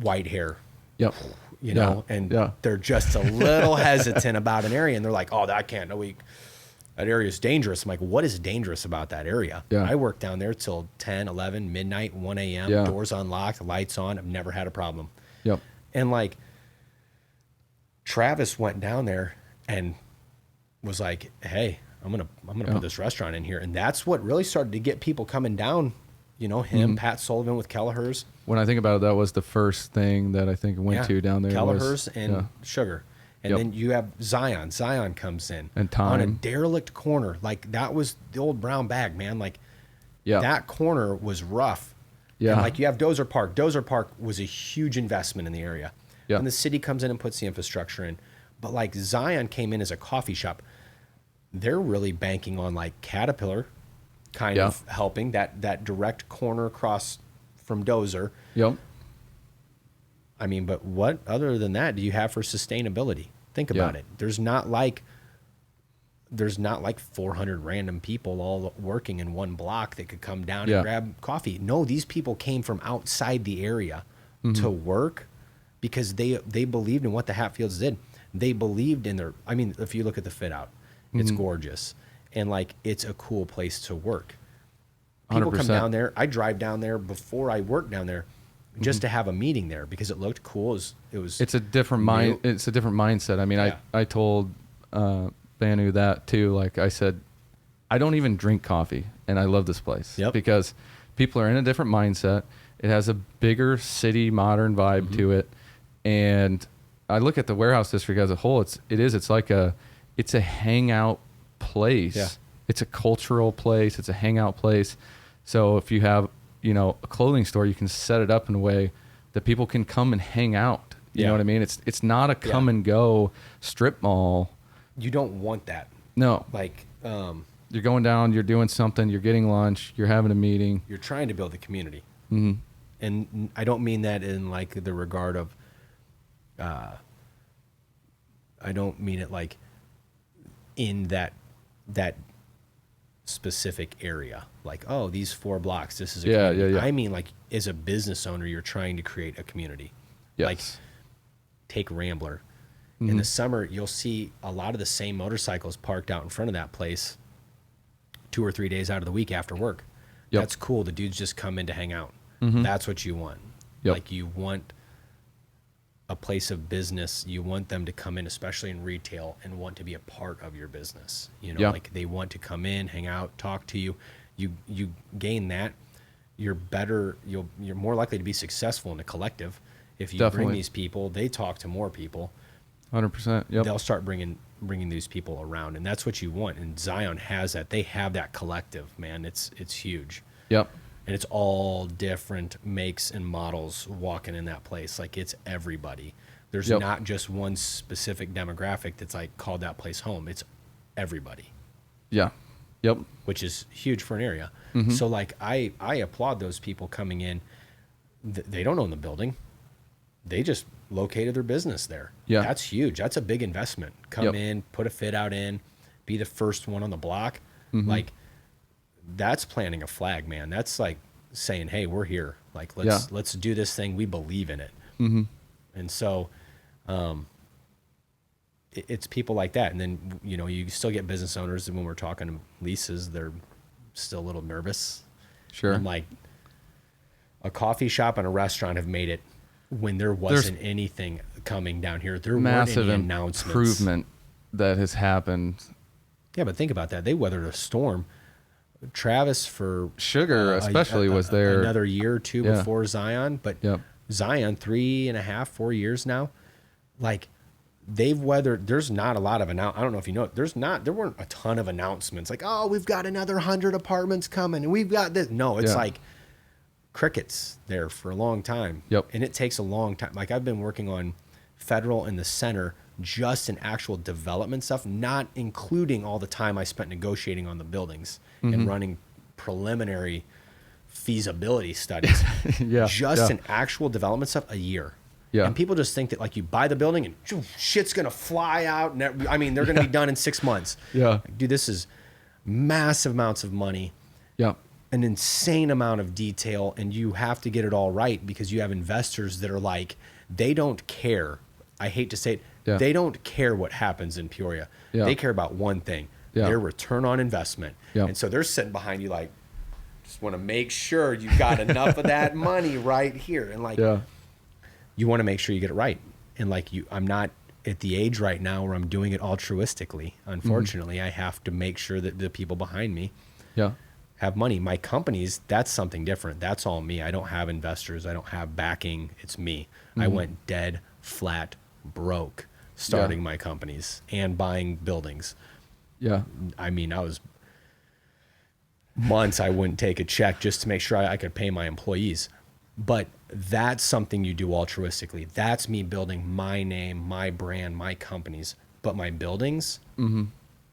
S1: white hair.
S2: Yep.
S1: You know, and they're just a little hesitant about an area, and they're like, "Oh, that can't. No, that area is dangerous." I'm like, "What is dangerous about that area?"
S2: Yeah.
S1: I work down there till 10, 11, midnight, 1 a.m. Doors unlocked, lights on. I've never had a problem.
S2: Yep.
S1: And like, Travis went down there and was like, "Hey, I'm gonna put this restaurant in here," and that's what really started to get people coming down. You know, him, Pat Sullivan with Kelleher's.
S2: When I think about it, that was the first thing that I think went to down there.
S1: Kelleher's and Sugar. And then you have Zion. Zion comes in.
S2: And Time.
S1: On a derelict corner. Like, that was the old brown bag, man. Like, that corner was rough.
S2: Yeah.
S1: And like, you have Dozer Park. Dozer Park was a huge investment in the area.
S2: Yeah.
S1: And the city comes in and puts the infrastructure in. But like, Zion came in as a coffee shop. They're really banking on like Caterpillar kind of helping that direct corner across from Dozer.
S2: Yep.
S1: I mean, but what other than that do you have for sustainability? Think about it. There's not like 400 random people all working in one block that could come down and grab coffee. No, these people came from outside the area to work because they believed in what the Hatfields did. They believed in their, I mean, if you look at the fit out, it's gorgeous. And like, it's a cool place to work. People
S2: 100%.
S1: come down there. I drive down there before I work down there just to have a meeting there because it looked cool.
S2: It's a different mind. It's a different mindset. I mean, I told Banu that too. Like I said, I don't even drink coffee, and I love this place because people are in a different mindset. It has a bigger city modern vibe to it, and I look at the warehouse district as a whole. It's like a hangout place. Yeah. It's a cultural place. It's a hangout place. So if you have, you know, a clothing store, you can set it up in a way that people can come and hang out. You know what I mean? It's not a come and go strip mall.
S1: You don't want that.
S2: No.
S1: Like,
S2: you're going down, you're doing something, you're getting lunch, you're having a meeting.
S1: You're trying to build a community.
S2: Mm-hmm.
S1: And I don't mean that in like the regard of, I don't mean it like in that specific area. Like, oh, these 4 blocks, this is a community. I mean, like, as a business owner, you're trying to create a community.
S2: Yes.
S1: Like, take Rambler. In the summer, you'll see a lot of the same motorcycles parked out in front of that place 2 or 3 days out of the week after work.
S2: Yep.
S1: That's cool. The dudes just come in to hang out. That's what you want.
S2: Yep.
S1: Like you want a place of business. You want them to come in, especially in retail, and want to be a part of your business. You know,
S2: Yeah.
S1: like they want to come in, hang out, talk to you. You gain that. You're better. You're more likely to be successful in a collective. If you
S2: Definitely.
S1: bring these people, they talk to more people.
S2: 100%. Yep.
S1: They'll start bringing these people around, and that's what you want. And Zion has that. They have that collective, man. It's huge.
S2: Yep.
S1: And it's all different makes and models walking in that place. Like it's everybody. There's
S2: Yep.
S1: not just one specific demographic that's like called that place home. It's everybody,
S2: Yeah. Yep.
S1: which is huge for an area. So like I applaud those people coming in. They don't own the building. They just located their business there.
S2: Yeah.
S1: That's huge. That's a big investment. Come
S2: Yep.
S1: in, put a fit out in, be the first one on the block. Like that's planting a flag, man. That's like saying, hey, we're here. Like let's do this thing. We believe in it. And so it's people like that. And then, you know, you still get business owners, and when we're talking leases, they're still a little nervous.
S2: Sure.
S1: I'm like, a coffee shop and a restaurant have made it when there wasn't anything coming down here. There
S2: Massive
S1: weren't any announcements.
S2: improvement that has happened.
S1: Yeah, but think about that. They weathered a storm. Travis for
S2: Sugar especially was there
S1: another year or two
S2: Yeah.
S1: before Zion, but
S2: Yep.
S1: Zion 3.5, 4 years now. Like they've weathered. There's not a lot of I don't know if you know it. There weren't a ton of announcements like, oh, we've got another 100 apartments coming, and we've got this. No, it's
S2: Yeah.
S1: like crickets there for a long time.
S2: Yep.
S1: And it takes a long time. Like I've been working on federal in the center, just in actual development stuff, not including all the time I spent negotiating on the buildings and running preliminary feasibility studies.
S2: Yeah.
S1: Just
S2: Yeah.
S1: in actual development stuff, a year.
S2: Yeah.
S1: And people just think that like you buy the building and phew, shit's gonna fly out. And I mean, they're gonna be done in 6 months.
S2: Yeah.
S1: Like, dude, this is massive amounts of money,
S2: Yep.
S1: an insane amount of detail, and you have to get it all right because you have investors that are like, they don't care. I hate to say it.
S2: Yeah.
S1: They don't care what happens in Peoria.
S2: Yeah.
S1: They care about one thing,
S2: Yeah.
S1: their return on investment.
S2: Yeah.
S1: And so they're sitting behind you like, just want to make sure you got enough of that money right here. And like,
S2: Yeah.
S1: you want to make sure you get it right. And like I'm not at the age right now where I'm doing it altruistically. Unfortunately, I have to make sure that the people behind me
S2: Yeah.
S1: have money. My companies, that's something different. That's all me. I don't have investors. I don't have backing. It's me. I went dead flat broke starting my companies and buying buildings.
S2: Yeah.
S1: I mean, I was months I wouldn't take a check just to make sure I could pay my employees. But that's something you do altruistically. That's me building my name, my brand, my companies. But my buildings,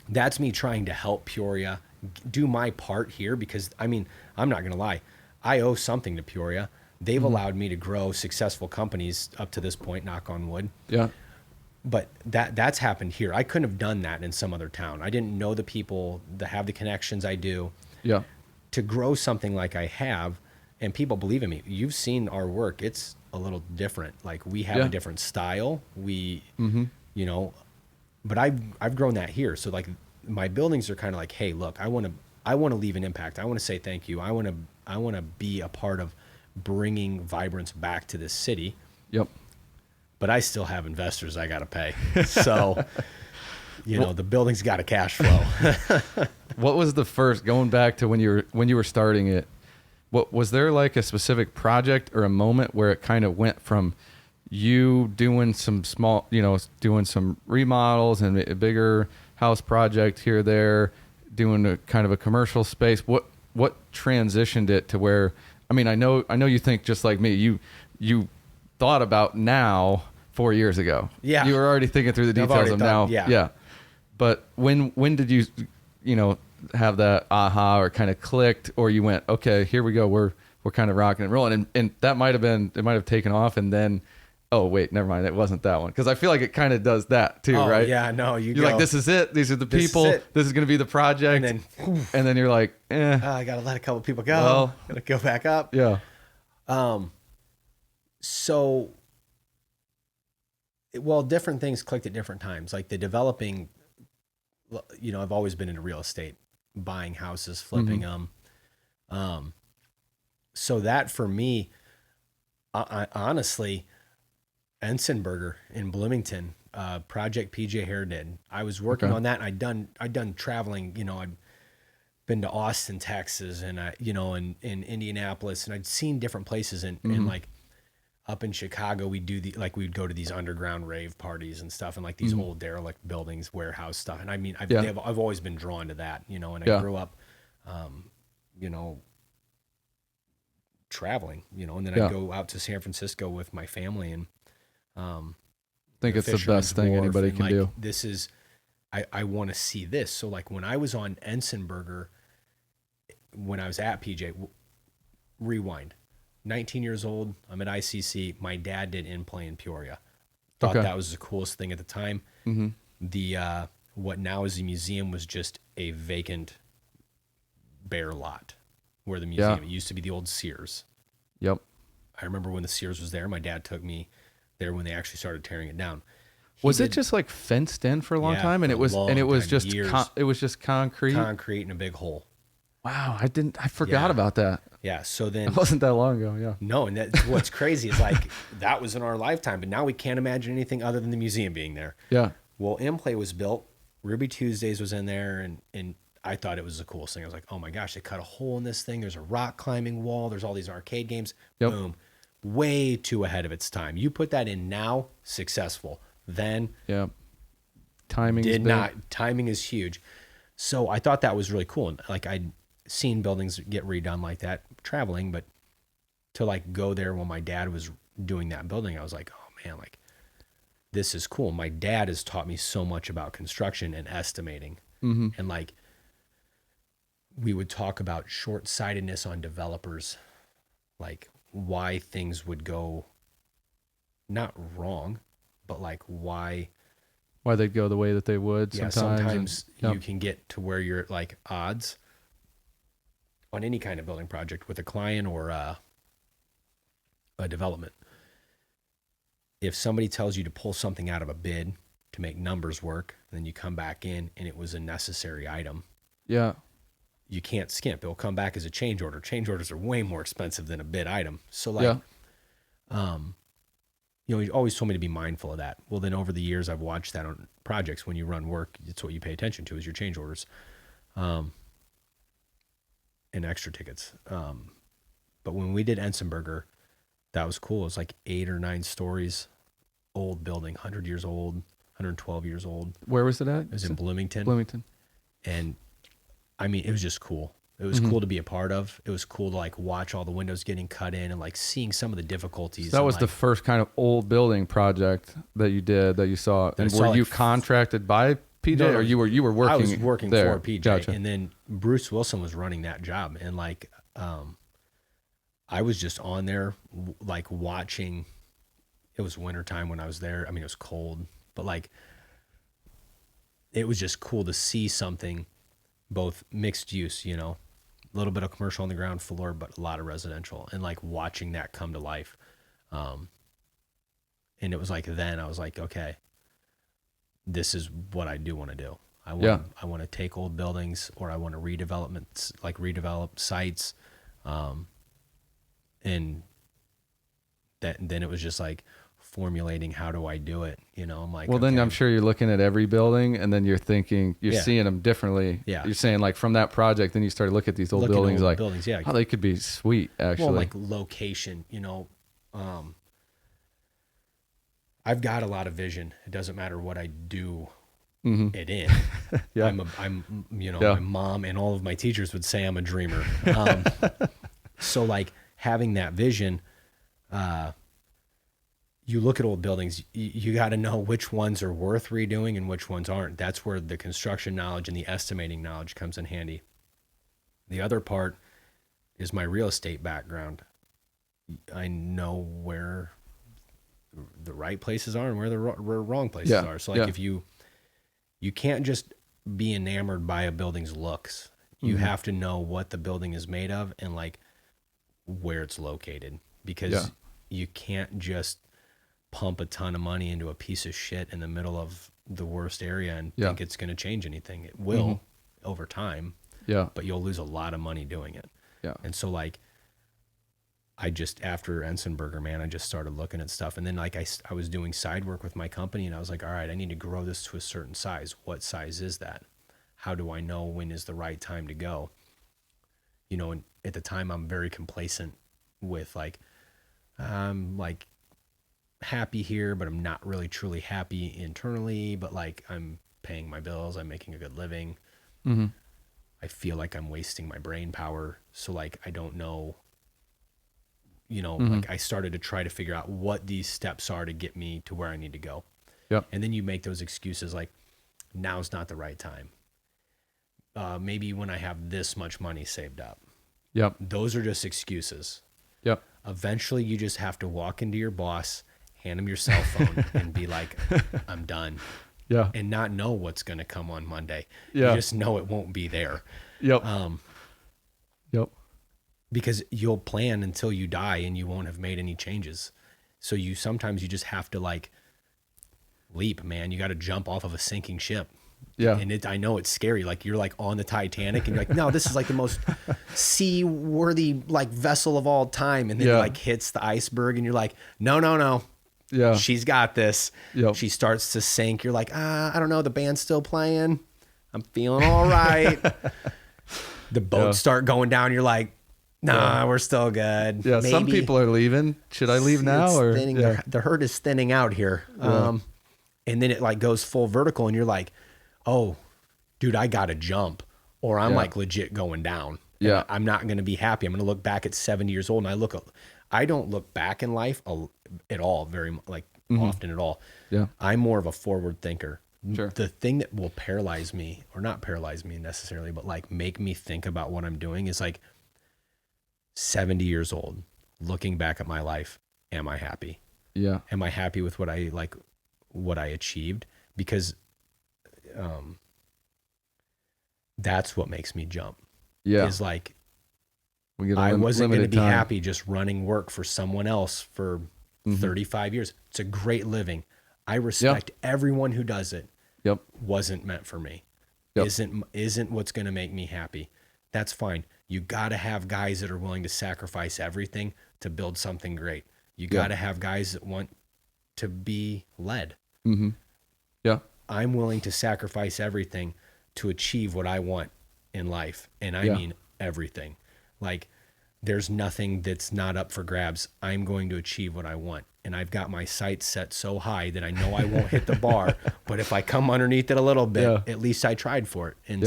S1: that's me trying to help Peoria do my part here because, I mean, I'm not going to lie. I owe something to Peoria. They've allowed me to grow successful companies up to this point, knock on wood.
S2: Yeah.
S1: But that's happened here. I couldn't have done that in some other town. I didn't know the people that have the connections I do.
S2: Yeah.
S1: To grow something like I have, and people believe in me. You've seen our work. It's a little different. Like we have
S2: Yeah.
S1: a different style. We, you know, but I've grown that here. So like my buildings are kind of like, hey, look, I want to leave an impact. I want to say thank you. I want to be a part of bringing vibrance back to this city.
S2: Yep.
S1: But I still have investors I got to pay. So, you know, the building's got a cash flow.
S2: What was the first, going back to when you were starting it, what was there like a specific project or a moment where it kind of went from you doing some small, you know, doing some remodels and a bigger house project here or there, doing a kind of a commercial space? What transitioned it to where, I mean, I know you think just like me, you thought about now 4 years ago.
S1: Yeah.
S2: You were already thinking through the details of now.
S1: yeah.
S2: Yeah. But when did you have that aha or kind of clicked, or you went, okay, here we go. We're kind of rocking and rolling. And that might have taken off. And then, oh wait, never mind. It wasn't that one. Cause I feel like it kind of does that too, right?
S1: Yeah, no, you're
S2: like, this is it. These are the people. This is going to be the project. And then you're like,
S1: I got to let a couple people go.
S2: Well,
S1: got to go back up.
S2: yeah.
S1: So, different things clicked at different times. Like the developing, you know, I've always been into real estate, buying houses, flipping them. So that for me, I honestly, Ensenberger in Bloomington, project PJ Hare did. I was working on that. And I'd done traveling, I'd been to Austin, Texas, and in Indianapolis, and I'd seen different places and like up in Chicago, we'd go to these underground rave parties and stuff, and like these old derelict buildings, warehouse stuff. And I mean, I've always been drawn to that, and I grew up, traveling, and then I'd go out to San Francisco with my family, and I
S2: think it's the best thing anybody can do.
S1: This is, I want to see this. So like when I was on Ensenberger, when I was at PJ, rewind, 19 years old, I'm at ICC. My dad did in-play in Peoria. Thought that was the coolest thing at the time. The what now is a museum was just a vacant, bare lot where the museum, it used to be the old Sears.
S2: Yep.
S1: I remember when the Sears was there, my dad took me there when they actually started tearing it down.
S2: Was it just like fenced in for a long time, and it was just concrete
S1: in a big hole.
S2: Wow, I forgot about that.
S1: Yeah, so then
S2: it wasn't that long ago. Yeah,
S1: no, and that's what's crazy is like that was in our lifetime, but now we can't imagine anything other than the museum being there.
S2: Yeah.
S1: Well, In-Play was built. Ruby Tuesdays was in there, and I thought it was the coolest thing. I was like, oh my gosh, they cut a hole in this thing. There's a rock climbing wall. There's all these arcade games.
S2: Yep.
S1: Boom, way too ahead of its time. You put that in now, successful. Then,
S2: timing
S1: is huge. So I thought that was really cool. And like I'd seen buildings get redone like that traveling, but to like go there when my dad was doing that building, I was like, oh man, like this is cool. My dad has taught me so much about construction and estimating. And like we would talk about short-sightedness on developers, like why things would go not wrong, but like why
S2: they'd go the way that they would
S1: sometimes you can get to where you're at like odds on any kind of building project with a client or a development. If somebody tells you to pull something out of a bid to make numbers work, and then you come back in and it was a necessary item, you can't skimp. It'll come back as a change order. Change orders are way more expensive than a bid item. So like, he always told me to be mindful of that. Well, then over the years, I've watched that on projects. When you run work, it's what you pay attention to is your change orders, and extra tickets. But when we did Ensenberger, that was cool. It was like 8 or 9 stories, old building, 100 years old, 112 years old.
S2: Where was it at?
S1: It was in Bloomington. And I mean, it was just cool. It was cool to be a part of. It was cool to like watch all the windows getting cut in and like seeing some of the difficulties.
S2: So that was the first kind of old building project that you did that you saw. And were you contracted by PJ or you were working?
S1: I was working
S2: there?
S1: for PJ.
S2: Gotcha.
S1: And then Bruce Wilson was running that job. And like, I was just on there like watching. It was wintertime when I was there. I mean, it was cold, but like, it was just cool to see something, both mixed use, a little bit of commercial on the ground floor, but a lot of residential, and like watching that come to life. And it was like, then I was like, okay, this is what I do want to do. I want to take old buildings, or I want to redevelop sites. And then it was just like formulating, how do I do it? I'm like,
S2: well, then I'm sure you're looking at every building and then you're thinking, seeing them differently.
S1: Yeah.
S2: You're saying like from that project, then you start to look at these old buildings,
S1: how
S2: they could be sweet actually.
S1: Well, like location, I've got a lot of vision. It doesn't matter what I do it in. My mom and all of my teachers would say I'm a dreamer. So like having that vision, you look at old buildings, you got to know which ones are worth redoing and which ones aren't. That's where the construction knowledge and the estimating knowledge comes in handy. The other part is my real estate background. I know where the right places are and where the wrong places are. So like if you can't just be enamored by a building's looks, you have to know what the building is made of and like where it's located, because you can't just pump a ton of money into a piece of shit in the middle of the worst area and think it's going to change anything. It will over time.
S2: Yeah.
S1: but you'll lose a lot of money doing it.
S2: Yeah.
S1: And so like, I just, after Ensenberger, man, I just started looking at stuff. And then like I was doing side work with my company, and I was like, all right, I need to grow this to a certain size. What size is that? How do I know when is the right time to go? You know, and at the time I'm very complacent with like, I'm like happy here, but I'm not really truly happy internally, but like I'm paying my bills, I'm making a good living.
S2: Mm-hmm.
S1: I feel like I'm wasting my brain power. So like, I don't know, you know,
S2: Mm-hmm.
S1: like I started to try to figure out what these steps are to get me to where I need to go.
S2: Yep.
S1: And then you make those excuses like, now's not the right time. Maybe when I have this much money saved up.
S2: Yep.
S1: Those are just excuses.
S2: Yep.
S1: Eventually you just have to walk into your boss, hand him your cell phone and be like, I'm done.
S2: Yeah.
S1: And not know what's going to come on Monday.
S2: Yeah.
S1: You just know it won't be there.
S2: Yep. Yep.
S1: Because you'll plan until you die and you won't have made any changes. So sometimes you just have to like leap, man. You got to jump off of a sinking ship.
S2: Yeah.
S1: And I know it's scary. Like you're like on the Titanic and you're like, no, this is like the most seaworthy like vessel of all time. And then it like hits the iceberg and you're like, no.
S2: Yeah.
S1: She's got this.
S2: Yep.
S1: She starts to sink. You're like, I don't know. The band's still playing. I'm feeling all right. The boats start going down. You're like, nah, we're still good.
S2: Yeah.
S1: Maybe.
S2: Some people are leaving. Should I leave now? Or
S1: the herd is thinning out here.
S2: Yeah.
S1: And then it like goes full vertical and you're like, oh, dude, I got to jump or I'm like legit going down.
S2: Yeah.
S1: I'm not going to be happy. I'm going to look back at 70 years old and I don't look back in life at all, very like often at all.
S2: Yeah.
S1: I'm more of a forward thinker.
S2: Sure.
S1: The thing that will paralyze me, or not paralyze me necessarily, but like make me think about what I'm doing is like 70 years old, looking back at my life. Am I happy?
S2: Yeah.
S1: Am I happy with what I achieved? Because that's what makes me jump.
S2: Yeah.
S1: Is like,
S2: I
S1: wasn't going to be happy just running work for someone else for 35 years. It's a great living. I respect everyone who does it.
S2: Yep.
S1: Wasn't meant for me.
S2: Yep.
S1: Isn't what's going to make me happy. That's fine. You got to have guys that are willing to sacrifice everything to build something great. You got to have guys that want to be led.
S2: Mm-hmm. Yeah.
S1: I'm willing to sacrifice everything to achieve what I want in life. And I mean everything. Like there's nothing that's not up for grabs. I'm going to achieve what I want. And I've got my sights set so high that I know I won't hit the bar, but if I come underneath it a little bit, at least I tried for it. And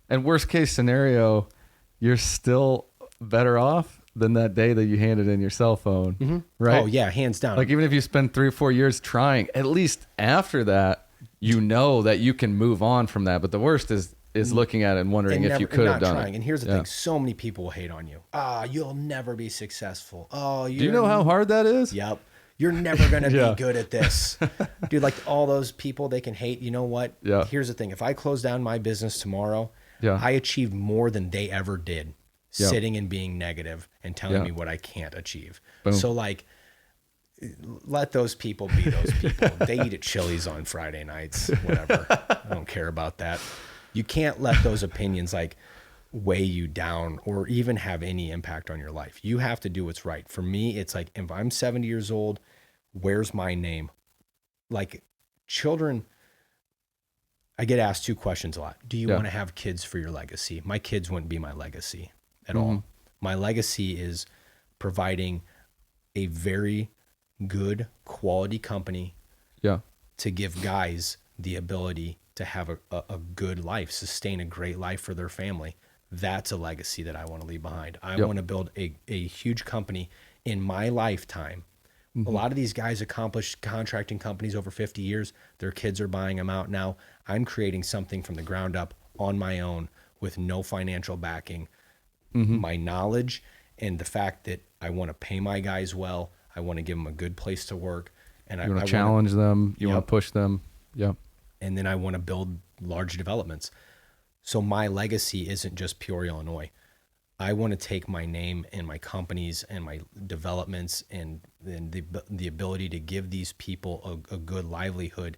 S2: and worst case scenario, you're still better off than that day that you handed in your cell phone. Right?
S1: Oh yeah, hands down.
S2: Like even if you spend 3 or 4 years trying, at least after that, you know that you can move on from that. But the worst is looking at it and wondering if you could have done it.
S1: And here's the thing. So many people will hate on you. You'll never be successful. Do
S2: you know how hard that is?
S1: Yep. You're never going to be good at this. Dude, like all those people, they can hate. You know what?
S2: Yeah.
S1: Here's the thing. If I close down my business tomorrow, I achieved more than they ever did sitting and being negative and telling me what I can't achieve.
S2: Boom.
S1: So like, let those people be those people. They eat at Chili's on Friday nights, whatever. I don't care about that. You can't let those opinions like weigh you down or even have any impact on your life. You have to do what's right. For me, it's like, if I'm 70 years old, where's my name? Like children, I get asked 2 questions a lot. Do you want to have kids for your legacy? My kids wouldn't be my legacy at all. My legacy is providing a very good quality company to give guys the ability to have a good life, sustain a great life for their family. That's a legacy that I want to leave behind. I want to build a huge company in my lifetime. A lot of these guys accomplished contracting companies over 50 years. Their kids are buying them out now. I'm creating something from the ground up on my own with no financial backing. My knowledge and the fact that I want to pay my guys well. I want to give them a good place to work. And
S2: you want to challenge them. You want to push them. Yeah.
S1: And then I want to build large developments. So my legacy isn't just Peoria, Illinois. I want to take my name and my companies and my developments and the ability to give these people a good livelihood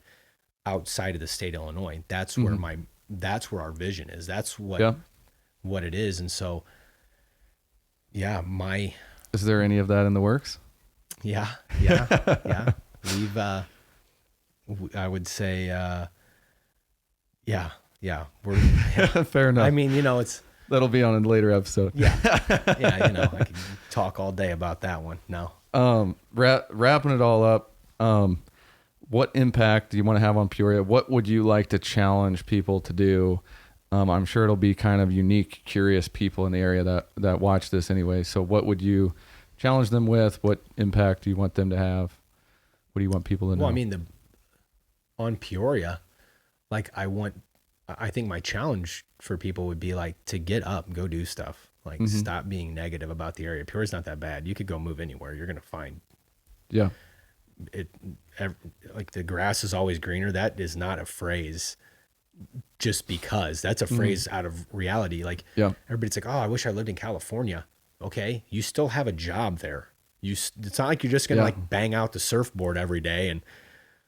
S1: outside of the state of Illinois. That's where that's where our vision is. That's what what it is. And so, yeah,
S2: is there any of that in the works?
S1: Yeah. We've, I would say, we're
S2: fair enough.
S1: I mean,
S2: that'll be on a later episode.
S1: Yeah. I could talk all day about that one. No.
S2: Wrapping it all up. What impact do you want to have on Peoria? What would you like to challenge people to do? I'm sure it'll be kind of unique, curious people in the area that watch this anyway. So what would you challenge them with? What impact do you want them to have? What do you want people to know?
S1: Well, I mean, on Peoria, like I think my challenge for people would be like to get up and go do stuff. Like stop being negative about the area. Peoria's not that bad. You could go move anywhere. You're going to find it. Like the grass is always greener. That is not a phrase just because. That's a phrase out of reality. Like everybody's like, oh, I wish I lived in California. Okay. You still have a job there. It's not like you're just going to like bang out the surfboard every day and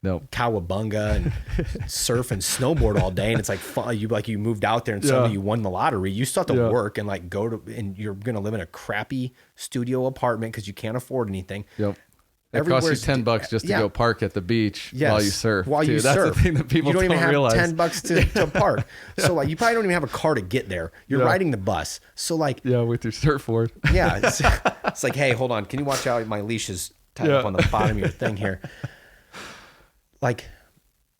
S1: cowabunga and surf and snowboard all day. And it's like fun. You moved out there and suddenly you won the lottery. You still have to work and like and you're going to live in a crappy studio apartment because you can't afford anything.
S2: It costs you $10 just to go park at the beach while you surf.
S1: That's the thing that people don't even have realize. $10 to park. So like you probably don't even have a car to get there. You're riding the bus. So like
S2: with your surfboard.
S1: It's like, hey, hold on. Can you watch out? My leash is tied up on the bottom of your thing here. Like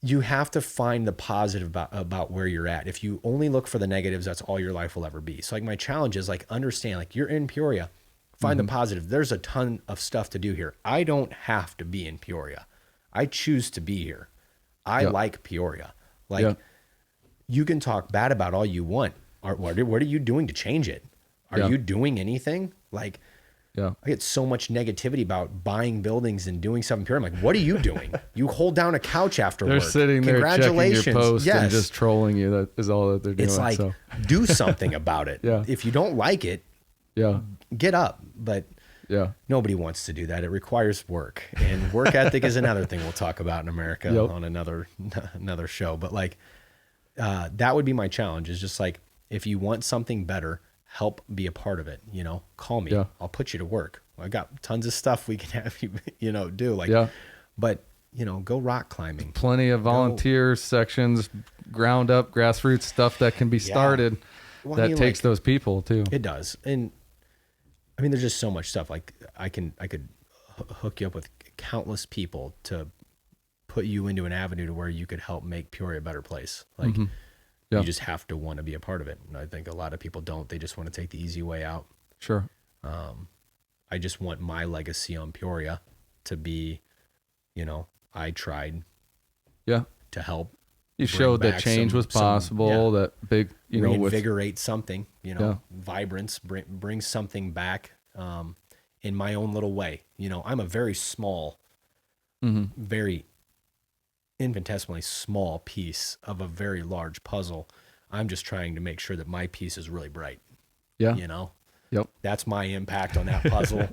S1: you have to find the positive about where you're at. If you only look for the negatives, that's all your life will ever be. So like my challenge is like understand like you're in Peoria. Find the positive. There's a ton of stuff to do here. I don't have to be in Peoria. I choose to be here. I like Peoria. Like you can talk bad about all you want. What are you doing to change it? Are you doing anything? Like, I get so much negativity about buying buildings and doing stuff in Peoria. I'm like, what are you doing? You hold down a couch after
S2: they're
S1: work.
S2: They're sitting there checking your post and just trolling you. That is all that they're doing.
S1: It's like, do something about it. If you don't like it, get up. But nobody wants to do that. It requires work, and work ethic is another thing we'll talk about in America on another show. But like that would be my challenge, is just like, if you want something better, help be a part of it. Call me. I'll put you to work. I got tons of stuff we can have you do. Like but go rock climbing.
S2: Plenty of volunteer sections, ground up grassroots stuff that can be started. Well, that takes those people too.
S1: It does. And I mean, there's just so much stuff. Like I could hook you up with countless people to put you into an avenue to where you could help make Peoria a better place. Like you just have to want to be a part of it. And I think a lot of people don't. They just want to take the easy way out.
S2: Sure.
S1: I just want my legacy on Peoria to be, I tried to help.
S2: You showed that change was possible, that big,
S1: reinvigorate something, vibrance, bring something back in my own little way. I'm a very small, very infinitesimally small piece of a very large puzzle. I'm just trying to make sure that my piece is really bright. That's my impact on that puzzle.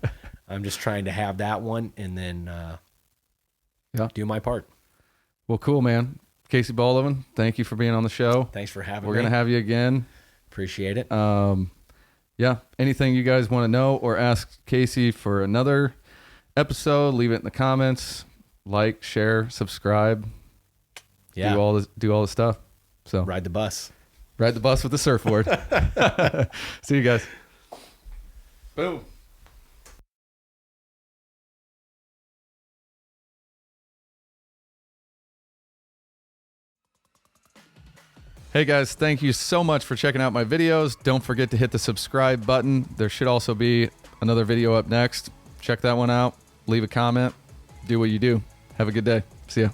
S1: I'm just trying to have that one and then do my part.
S2: Well, cool, man. Casey Baldovin, thank you for being on the show.
S1: Thanks for having me.
S2: We're going to have you again.
S1: Appreciate it.
S2: Anything you guys want to know or ask Casey for another episode, leave it in the comments. Like, share, subscribe. Do all the stuff. So
S1: ride the bus.
S2: Ride the bus with the surfboard. See you guys. Boom. Hey guys, thank you so much for checking out my videos. Don't forget to hit the subscribe button. There should also be another video up next. Check that one out. Leave a comment. Do what you do. Have a good day. See ya.